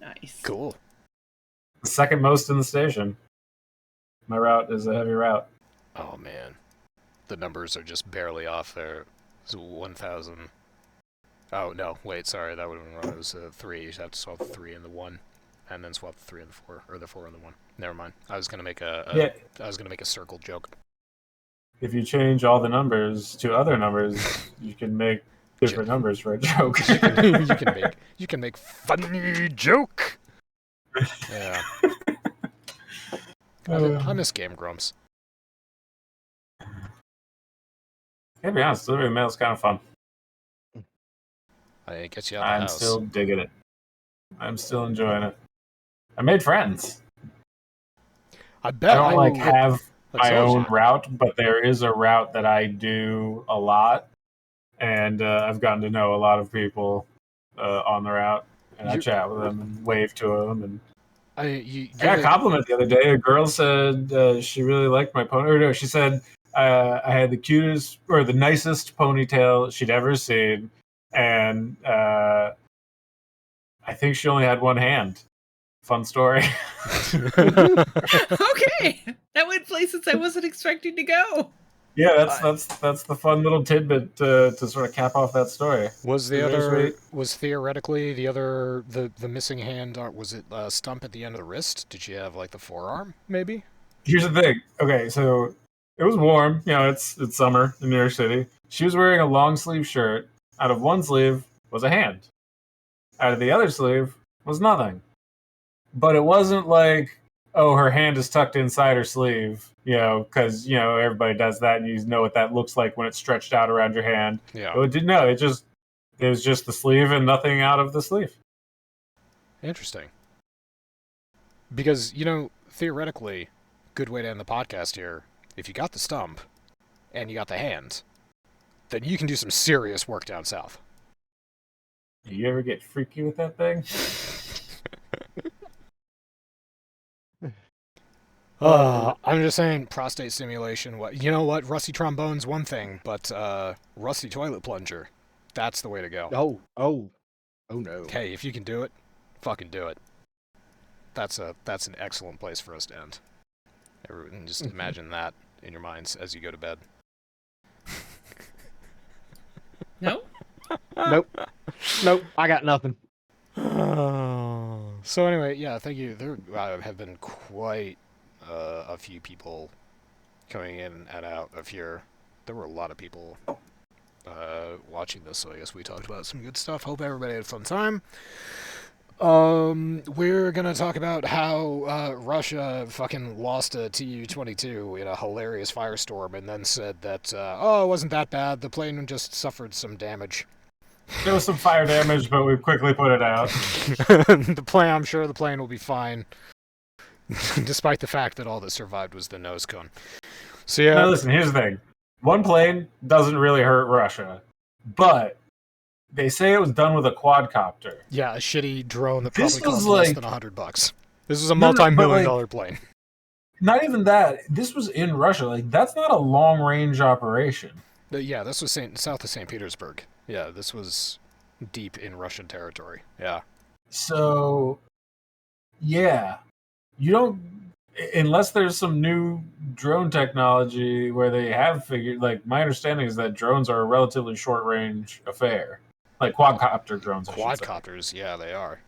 Nice. Cool. The second most in the station. My route is a heavy route. Oh, man. The numbers are just barely off there. It's 1,000. Oh, no. Wait, sorry. That would have been wrong. It was 3. You have to swap the 3 and the 1. And then swap the 3 and the 4. Or the 4 and the 1. Never mind. I was going to make I was going to make a circle joke. If you change all the numbers to other numbers, you can make different numbers for a joke. you can make funny joke. Yeah. I miss Game Grumps. To be honest, delivering mail is kind of fun. It gets you out of the I'm house. still digging it. I'm still enjoying it. I made friends. I bet I don't have my told own you. route, but there is a route that I do a lot, and I've gotten to know a lot of people on the route, and I chat with them and wave to them. And I got a compliment the other day. A girl said she really liked my pony. Or no, she said I had the cutest or the nicest ponytail she'd ever seen, and I think she only had one hand. Fun story. Okay, that went places I wasn't expecting to go. Yeah, that's the fun little tidbit to sort of cap off that story. Was theoretically the missing hand? Was it stump at the end of the wrist? Did she have like the forearm? Maybe. Here's the thing. Okay, so it was warm. It's summer in New York City. She was wearing a long sleeve shirt. Out of one sleeve was a hand. Out of the other sleeve was nothing. But it wasn't like, oh, her hand is tucked inside her sleeve, because, everybody does that and you know what that looks like when it's stretched out around your hand. Yeah. But it was just the sleeve and nothing out of the sleeve. Interesting. Because, theoretically, good way to end the podcast here, if you got the stump and you got the hand, then you can do some serious work down south. Do you ever get freaky with that thing? I'm just saying, prostate stimulation. You know what? Rusty trombone's one thing, but rusty toilet plunger, that's the way to go. Oh no. Hey, if you can do it, fucking do it. that's an excellent place for us to end. Everyone, just imagine that in your minds as you go to bed. No? Nope. I got nothing. So anyway, yeah, thank you. There have been quite a few people coming in and out of here. There were a lot of people watching this, so I guess we talked about some good stuff. Hope everybody had a fun time. We're gonna talk about how Russia fucking lost a Tu-22 in a hilarious firestorm and then said that, it wasn't that bad, the plane just suffered some damage. There was some fire damage, but we quickly put it out. I'm sure the plane will be fine, despite the fact that all that survived was the nose cone. So yeah. Now listen, here's the thing. One plane doesn't really hurt Russia, but they say it was done with a quadcopter. Yeah, a shitty drone that probably cost like, less than $100. This is a multi-million-dollar plane. Not even that. This was in Russia. Like, that's not a long-range operation. Yeah, this was south of St. Petersburg. Yeah, this was deep in Russian territory. Yeah. So, yeah. You don't... Unless there's some new drone technology where they have figured... Like, my understanding is that drones are a relatively short-range affair. Like quadcopter drones. Quadcopters, yeah, they are.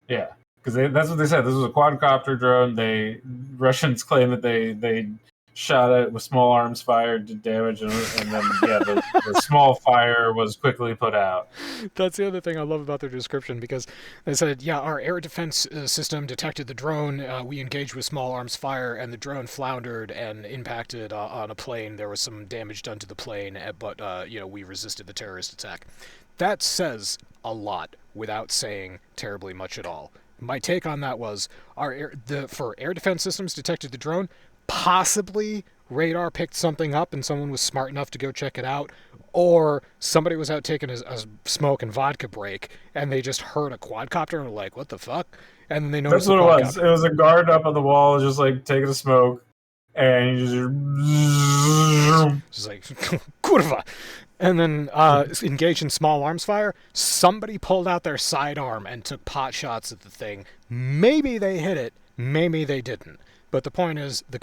Yeah, because that's what they said. This was a quadcopter drone. Russians claim that they shot it with small arms fire, did damage, and then the small fire was quickly put out. That's the other thing I love about their description, because they said, yeah, our air defense system detected the drone. We engaged with small arms fire, and the drone floundered and impacted on a plane. There was some damage done to the plane, but we resisted the terrorist attack. That says a lot without saying terribly much at all. My take on that was for air defense systems detected the drone. Possibly radar picked something up and someone was smart enough to go check it out, or somebody was out taking a smoke and vodka break and they just heard a quadcopter and were like, what the fuck? And then they noticed that's what it was. It was a guard up on the wall just like taking a smoke and he just like kurva. And then engaged in small arms fire. Somebody pulled out their sidearm and took pot shots at the thing. Maybe they hit it, maybe they didn't. But the point is, the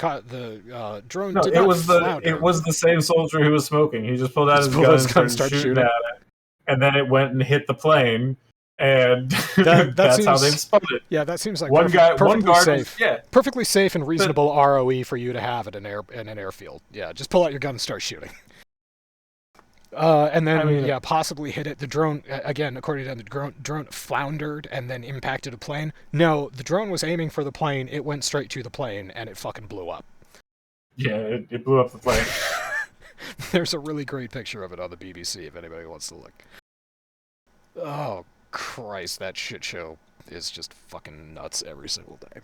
drone did not flounder. It was the same soldier who was smoking. He just pulled out his gun and started shooting at it. And then it went and hit the plane, and that's how they spun it. Yeah, that seems like one guard safe. Perfectly safe and reasonable ROE for you to have at an airfield. Yeah, just pull out your gun and start shooting. And then, possibly hit it. The drone, again, according to them, the drone floundered and then impacted a plane. No, the drone was aiming for the plane. It went straight to the plane, and it fucking blew up. Yeah, it blew up the plane. There's a really great picture of it on the BBC if anybody wants to look. Oh, Christ, that shit show is just fucking nuts every single day.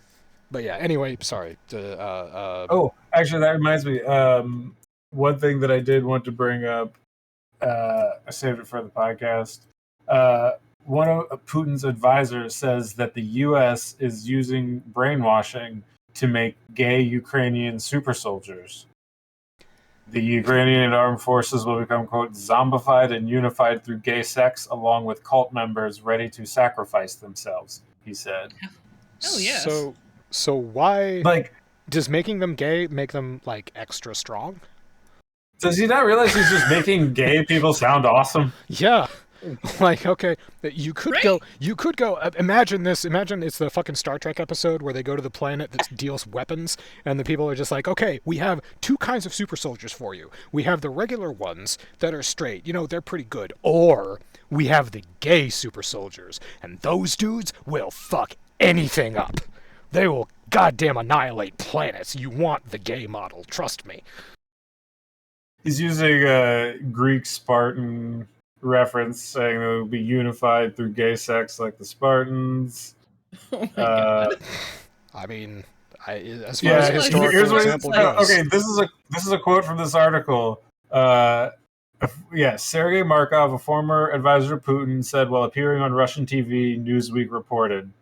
But yeah, anyway, sorry. Actually, that reminds me. One thing that I did want to bring up, I saved it for the podcast. One of Putin's advisors says that the U.S. is using brainwashing to make gay Ukrainian super soldiers. The Ukrainian armed forces will become, quote, zombified and unified through gay sex, along with cult members ready to sacrifice themselves, he said. Oh, yes. So why, does making them gay make them, extra strong? Does he not realize he's just making gay people sound awesome? Yeah. Okay, you could go, imagine this, imagine it's the fucking Star Trek episode where they go to the planet that deals weapons, and the people are just like, okay, we have two kinds of super soldiers for you. We have the regular ones that are straight, they're pretty good, or we have the gay super soldiers, and those dudes will fuck anything up. They will goddamn annihilate planets. You want the gay model, trust me. He's using a Greek Spartan reference, saying that it will be unified through gay sex like the Spartans. Oh my God. I mean, as far as a historical example goes. Okay, this is a quote from this article. Sergei Markov, a former advisor to Putin, said while appearing on Russian TV, Newsweek reported.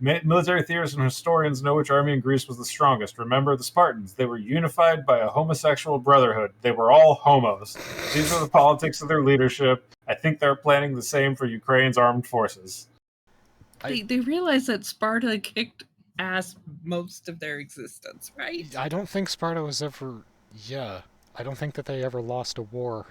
Military theorists and historians know which army in Greece was the strongest. Remember the Spartans. They were unified by a homosexual brotherhood. They were all homos. These are the politics of their leadership. I think they're planning the same for Ukraine's armed forces. They realized that Sparta kicked ass most of their existence, right? I don't think Sparta was ever... Yeah, I don't think that they ever lost a war.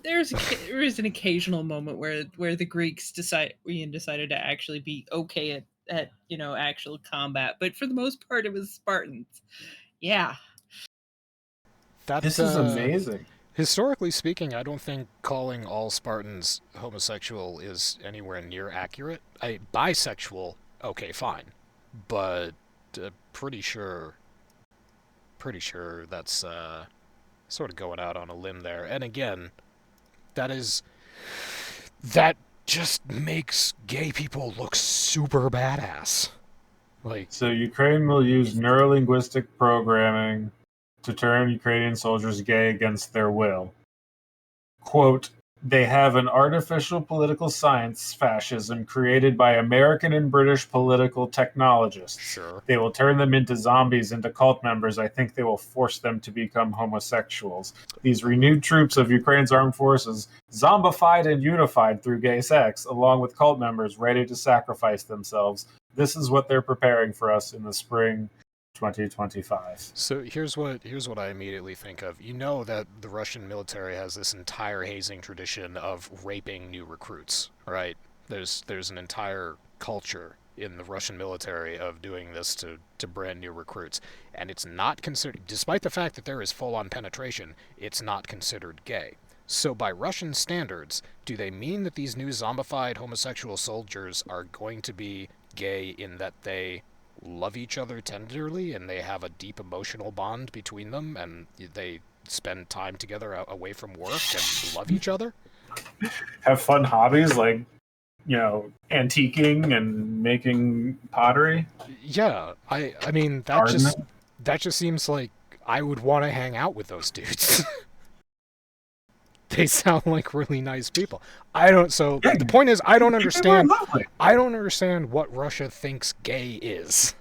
There is an occasional moment where the Greeks decided to actually be okay at actual combat, but for the most part it was Spartans. Yeah. This is amazing. Historically speaking, I don't think calling all Spartans homosexual is anywhere near accurate. Bisexual, okay, fine, but pretty sure that's sort of going out on a limb there. And again, that just makes gay people look super badass. So Ukraine will use neurolinguistic programming to turn Ukrainian soldiers gay against their will. Quote, they have an artificial political science fascism created by American and British political technologists. Sure. They will turn them into zombies, into cult members. I think they will force them to become homosexuals. These renewed troops of Ukraine's armed forces, zombified and unified through gay sex, along with cult members ready to sacrifice themselves. This is what they're preparing for us in the spring 2025. So here's what I immediately think of. You know that the Russian military has this entire hazing tradition of raping new recruits, right? There's an entire culture in the Russian military of doing this to brand new recruits, and it's not considered, despite the fact that there is full-on penetration, it's not considered gay. So by Russian standards, do they mean that these new zombified homosexual soldiers are going to be gay in that they love each other tenderly and they have a deep emotional bond between them and they spend time together away from work and love each other? Have fun hobbies like, antiquing and making pottery? Yeah, I mean, that just seems like I would want to hang out with those dudes. They sound like really nice people. The point is, I don't understand what Russia thinks gay is.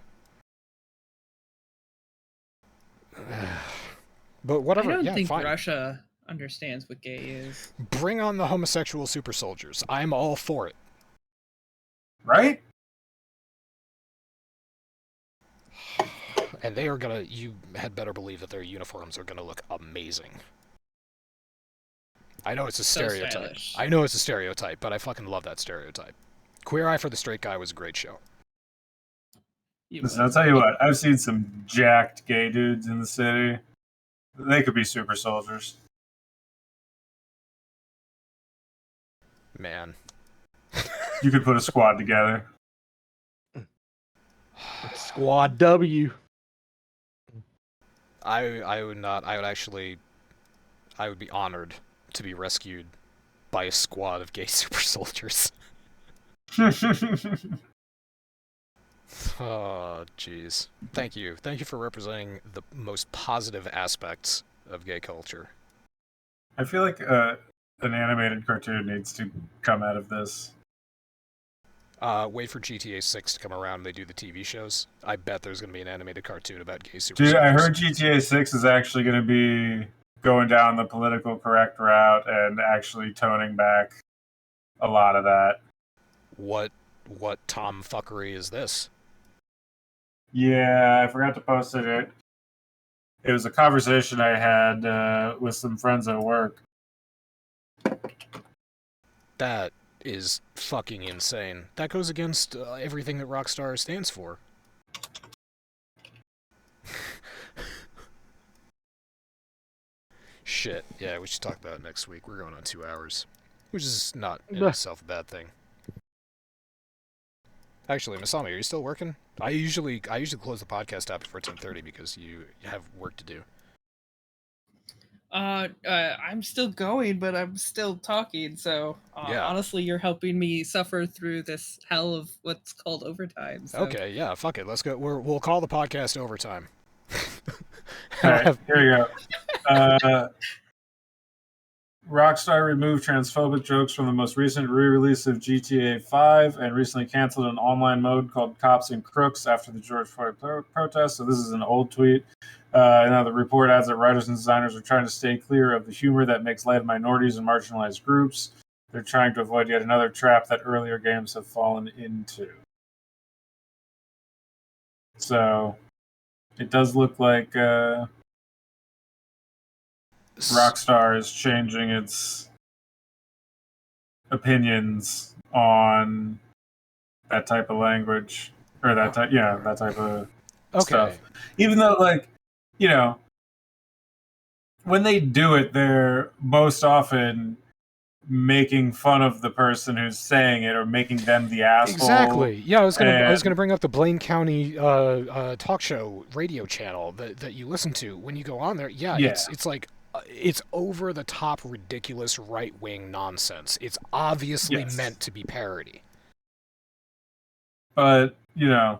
But whatever, I don't think fine. Russia understands what gay is. Bring on the homosexual super soldiers. I'm all for it. Right? And you had better believe that their uniforms are gonna look amazing. I know it's a stereotype. But I fucking love that stereotype. Queer Eye for the Straight Guy was a great show. Listen, I'll tell you what, I've seen some jacked gay dudes in the city. They could be super soldiers. Man. You could put a squad together. Squad W. I would not. I would be honored to be rescued by a squad of gay super soldiers. Oh, jeez. Thank you for representing the most positive aspects of gay culture. I feel like an animated cartoon needs to come out of this. Wait for GTA 6 to come around and they do the TV shows. I bet there's going to be an animated cartoon about gay super soldiers. Dude, I heard GTA 6 is actually going to be going down the political correct route and actually toning back a lot of that. What tomfuckery is this? Yeah, I forgot to post it. It was a conversation I had with some friends at work. That is fucking insane. That goes against everything that Rockstar stands for. Shit. Yeah, we should talk about it next week. We're going on 2 hours, which is not in itself a bad thing. Actually, Masami, are you still working? I usually close the podcast out before 10:30 because you have work to do. I'm still going, but I'm still talking. So honestly, you're helping me suffer through this hell of what's called overtime. So. Okay, yeah, fuck it. Let's go. We'll call the podcast overtime. All right, here we go. Rockstar removed transphobic jokes from the most recent re-release of GTA 5 and recently canceled an online mode called Cops and Crooks after the George Floyd protest. So this is an old tweet. Now the report adds that writers and designers are trying to stay clear of the humor that makes light of minorities and marginalized groups. they're trying to avoid yet another trap that earlier games have fallen into. So it does look like Rockstar is changing its opinions on that type of language or that type of stuff. Even though, like, you know, when they do it, they're most often making fun of the person who's saying it or making them the asshole. Exactly. Yeah, I was gonna bring up the Blaine County talk show radio channel that you listen to when you go on there. Yeah. It's like it's over the top, ridiculous right wing nonsense. It's obviously meant to be parody. But you know,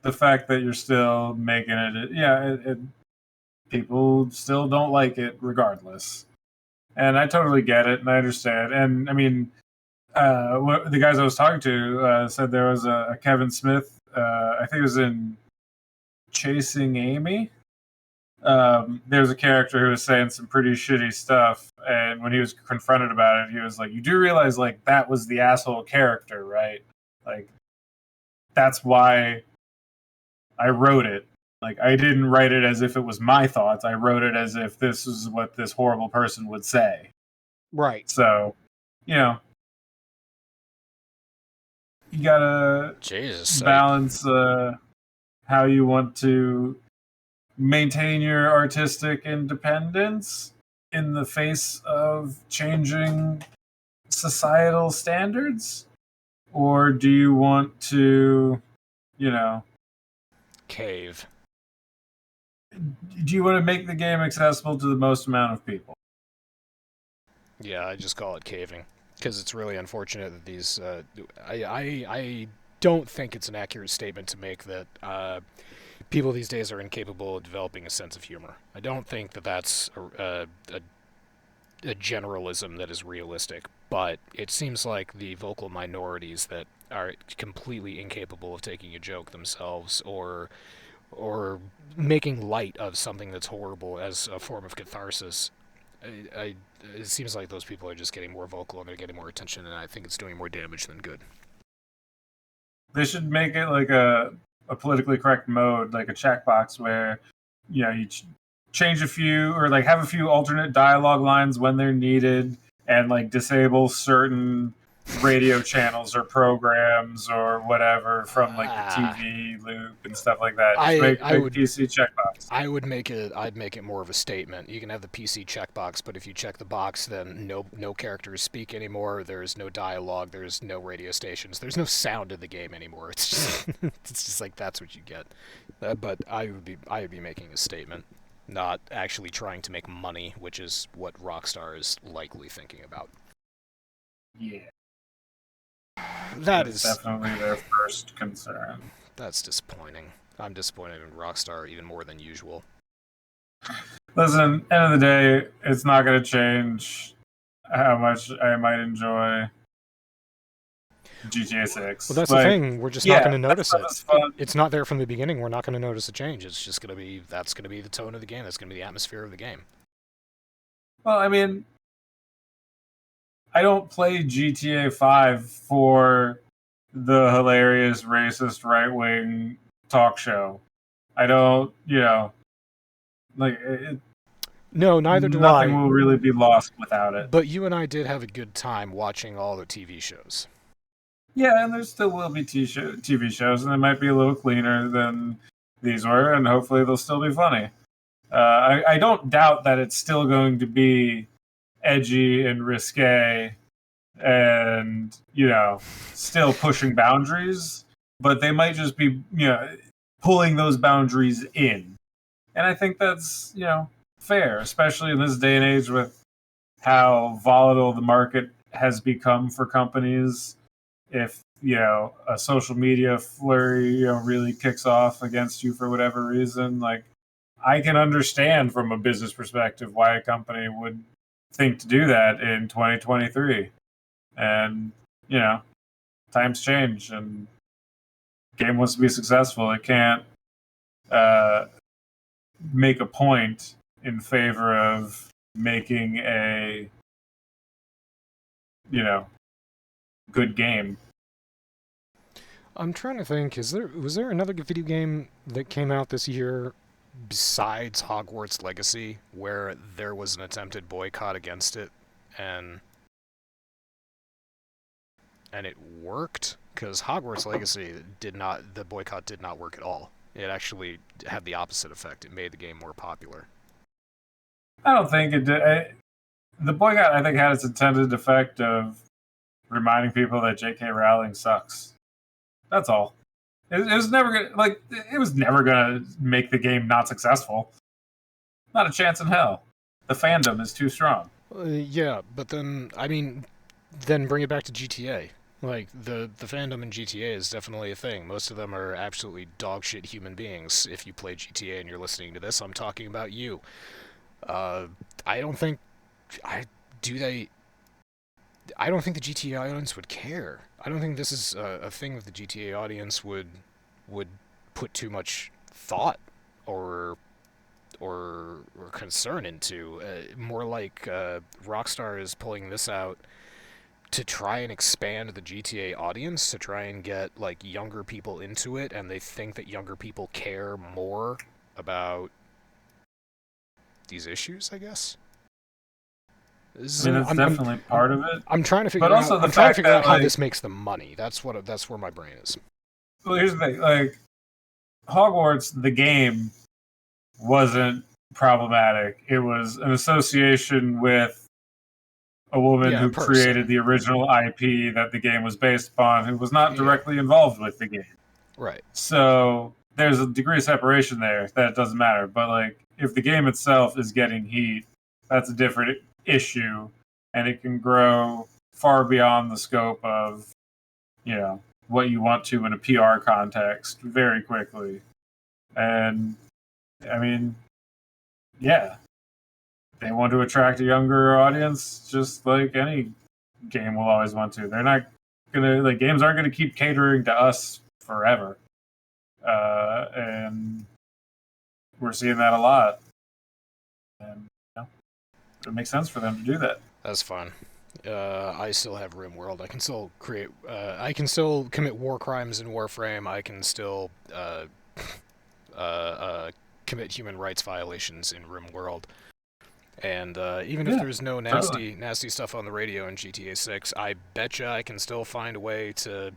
the fact that you're still making it, people still don't like it regardless. And I totally get it, and I understand. And I mean, the guys I was talking to said there was a Kevin Smith. I think it was in Chasing Amy. There was a character who was saying some pretty shitty stuff, and when he was confronted about it, he was like, "You do realize, like, that was the asshole character, right? Like, that's why I wrote it. Like, I didn't write it as if it was my thoughts. I wrote it as if this is what this horrible person would say." Right. So, you know, you gotta balance how you want to maintain your artistic independence in the face of changing societal standards, or do you want to, you know, cave? Do you want to make the game accessible to the most amount of people? Yeah, I just call it caving, because it's really unfortunate that these. I don't think it's an accurate statement to make that people these days are incapable of developing a sense of humor. I don't think that that's a generalism that is realistic, but it seems like the vocal minorities that are completely incapable of taking a joke themselves or making light of something that's horrible as a form of catharsis. It seems like those people are just getting more vocal and they're getting more attention, and I think it's doing more damage than good. They should make it like a politically correct mode, like a checkbox where, you know, you change a few or like have a few alternate dialogue lines when they're needed, and like disable certain radio channels or programs or whatever from like the TV loop and stuff like that. Just make PC checkbox. I'd make it more of a statement. You can have the PC checkbox, but if you check the box, then no characters speak anymore. There's no dialogue. There's no radio stations. There's no sound in the game anymore. It's just it's just like that's what you get. But I would be making a statement, not actually trying to make money, which is what Rockstar is likely thinking about. Yeah. That's definitely their first concern. That's disappointing. I'm disappointed in Rockstar even more than usual. Listen, end of the day, it's not going to change how much I might enjoy GTA 6. Well, that's the thing. We're just not going to notice it. It's not there from the beginning. We're not going to notice a change. It's just going to be, that's going to be the tone of the game. That's going to be the atmosphere of the game. Well, I mean, I don't play GTA 5 for the hilarious racist right-wing talk show. I don't, you know, like no, neither do I. Nothing will really be lost without it. But you and I did have a good time watching all the TV shows. Yeah, and there still will be TV shows, and they might be a little cleaner than these were, and hopefully they'll still be funny. I don't doubt that it's still going to be edgy and risque and, you know, still pushing boundaries, but they might just be, you know, pulling those boundaries in. And I think that's, you know, fair, especially in this day and age with how volatile the market has become for companies. If, you know, a social media flurry, you know, really kicks off against you for whatever reason, like, I can understand from a business perspective why a company would think to do that in 2023. And, you know, times change and the game wants to be successful. It can't make a point in favor of making a good game. I'm trying to think, was there another video game that came out this year besides Hogwarts Legacy where there was an attempted boycott against it and it worked? Because Hogwarts Legacy the boycott did not work at all. It actually had the opposite effect. It made the game more popular. I don't think it did. The boycott, I think, had its intended effect of reminding people that J.K. Rowling sucks. That's all. It was never gonna make the game not successful. Not a chance in hell. The fandom is too strong. Yeah, but then bring it back to GTA. Like the fandom in GTA is definitely a thing. Most of them are absolutely dog shit human beings. If you play GTA and you're listening to this, I'm talking about you. I don't think the GTA audience would care. I don't think this is a thing that the GTA audience would put too much thought or concern into. More like Rockstar is pulling this out to try and expand the GTA audience, to try and get like younger people into it, and they think that younger people care more about these issues, I guess. That's definitely part of it. I'm trying to figure out how this makes them money. That's where my brain is. Well, here's the thing: like Hogwarts, the game wasn't problematic. It was an association with a woman who created the original IP that the game was based upon, who was not directly involved with the game. Right. So there's a degree of separation there that doesn't matter. But like, if the game itself is getting heat, that's a different issue, and it can grow far beyond the scope of, what you want to in a PR context very quickly. And I mean, yeah, they want to attract a younger audience, just like any game will always want to. They're not gonna games aren't gonna keep catering to us forever, and we're seeing that a lot. And it makes sense for them to do that. That's fine. I still have RimWorld. I can still create. I can still commit war crimes in Warframe. I can still commit human rights violations in RimWorld. And even if there's no nasty stuff on the radio in GTA 6, I betcha I can still find a way to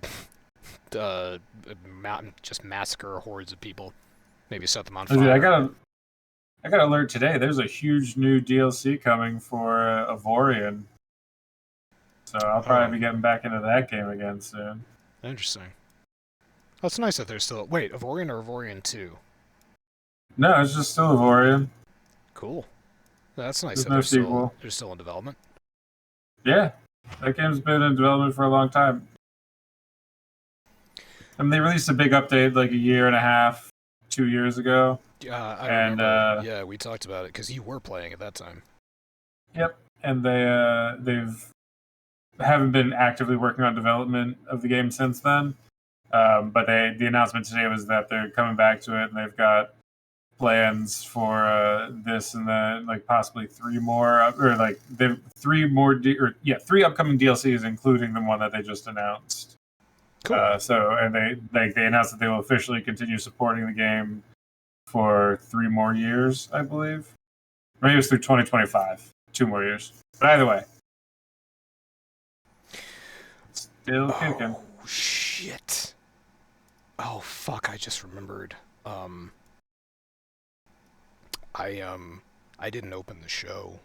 just massacre hordes of people. Maybe set them on fire. I got an alert today. There's a huge new DLC coming for Avorion. So I'll probably be getting back into that game again soon. Interesting. Oh, it's nice that there's still... Wait, Avorion or Avorion 2? No, it's just still Avorion. Cool. That's nice. There's no sequel. They're still in development. Yeah, that game's been in development for a long time. I mean, they released a big update like a year and a half, 2 years ago. I remember. Yeah, we talked about it because you were playing at that time. Yep, and they've haven't been actively working on development of the game since then. But the announcement today was that they're coming back to it, and they've got plans for this and then possibly three upcoming DLCs, including the one that they just announced. Cool. And they announced that they will officially continue supporting the game for 3 more years, I believe. Maybe it's through 2025, 2 more years. But either way, still kicking. Oh shit! Oh fuck! I just remembered. I didn't open the show.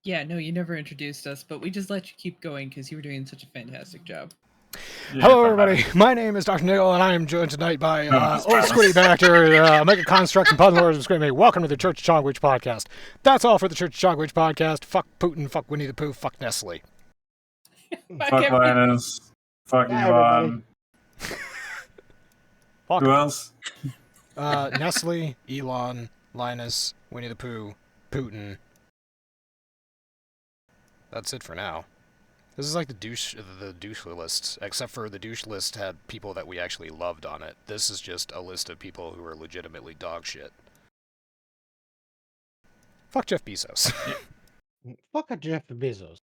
Yeah, no, you never introduced us, but we just let you keep going because you were doing such a fantastic job. Yeah, hello, everybody. My name is DrNiggle, and I am joined tonight by old Squiddy Banactor, OmegaConstruct, and Puddlers of Screaming. Welcome to the Church of Chonkwij Podcast. That's all for the Church of Chonkwij Podcast. Fuck Putin, fuck Winnie the Pooh, fuck Nestle. Fuck Linus. Fuck Elon. Who else? Nestle, Elon, Linus, Winnie the Pooh, Putin. That's it for now. This is like the douche list, except for the douche list had people that we actually loved on it. This is just a list of people who are legitimately dog shit. Fuck Jeff Bezos. Fuck a Jeff Bezos.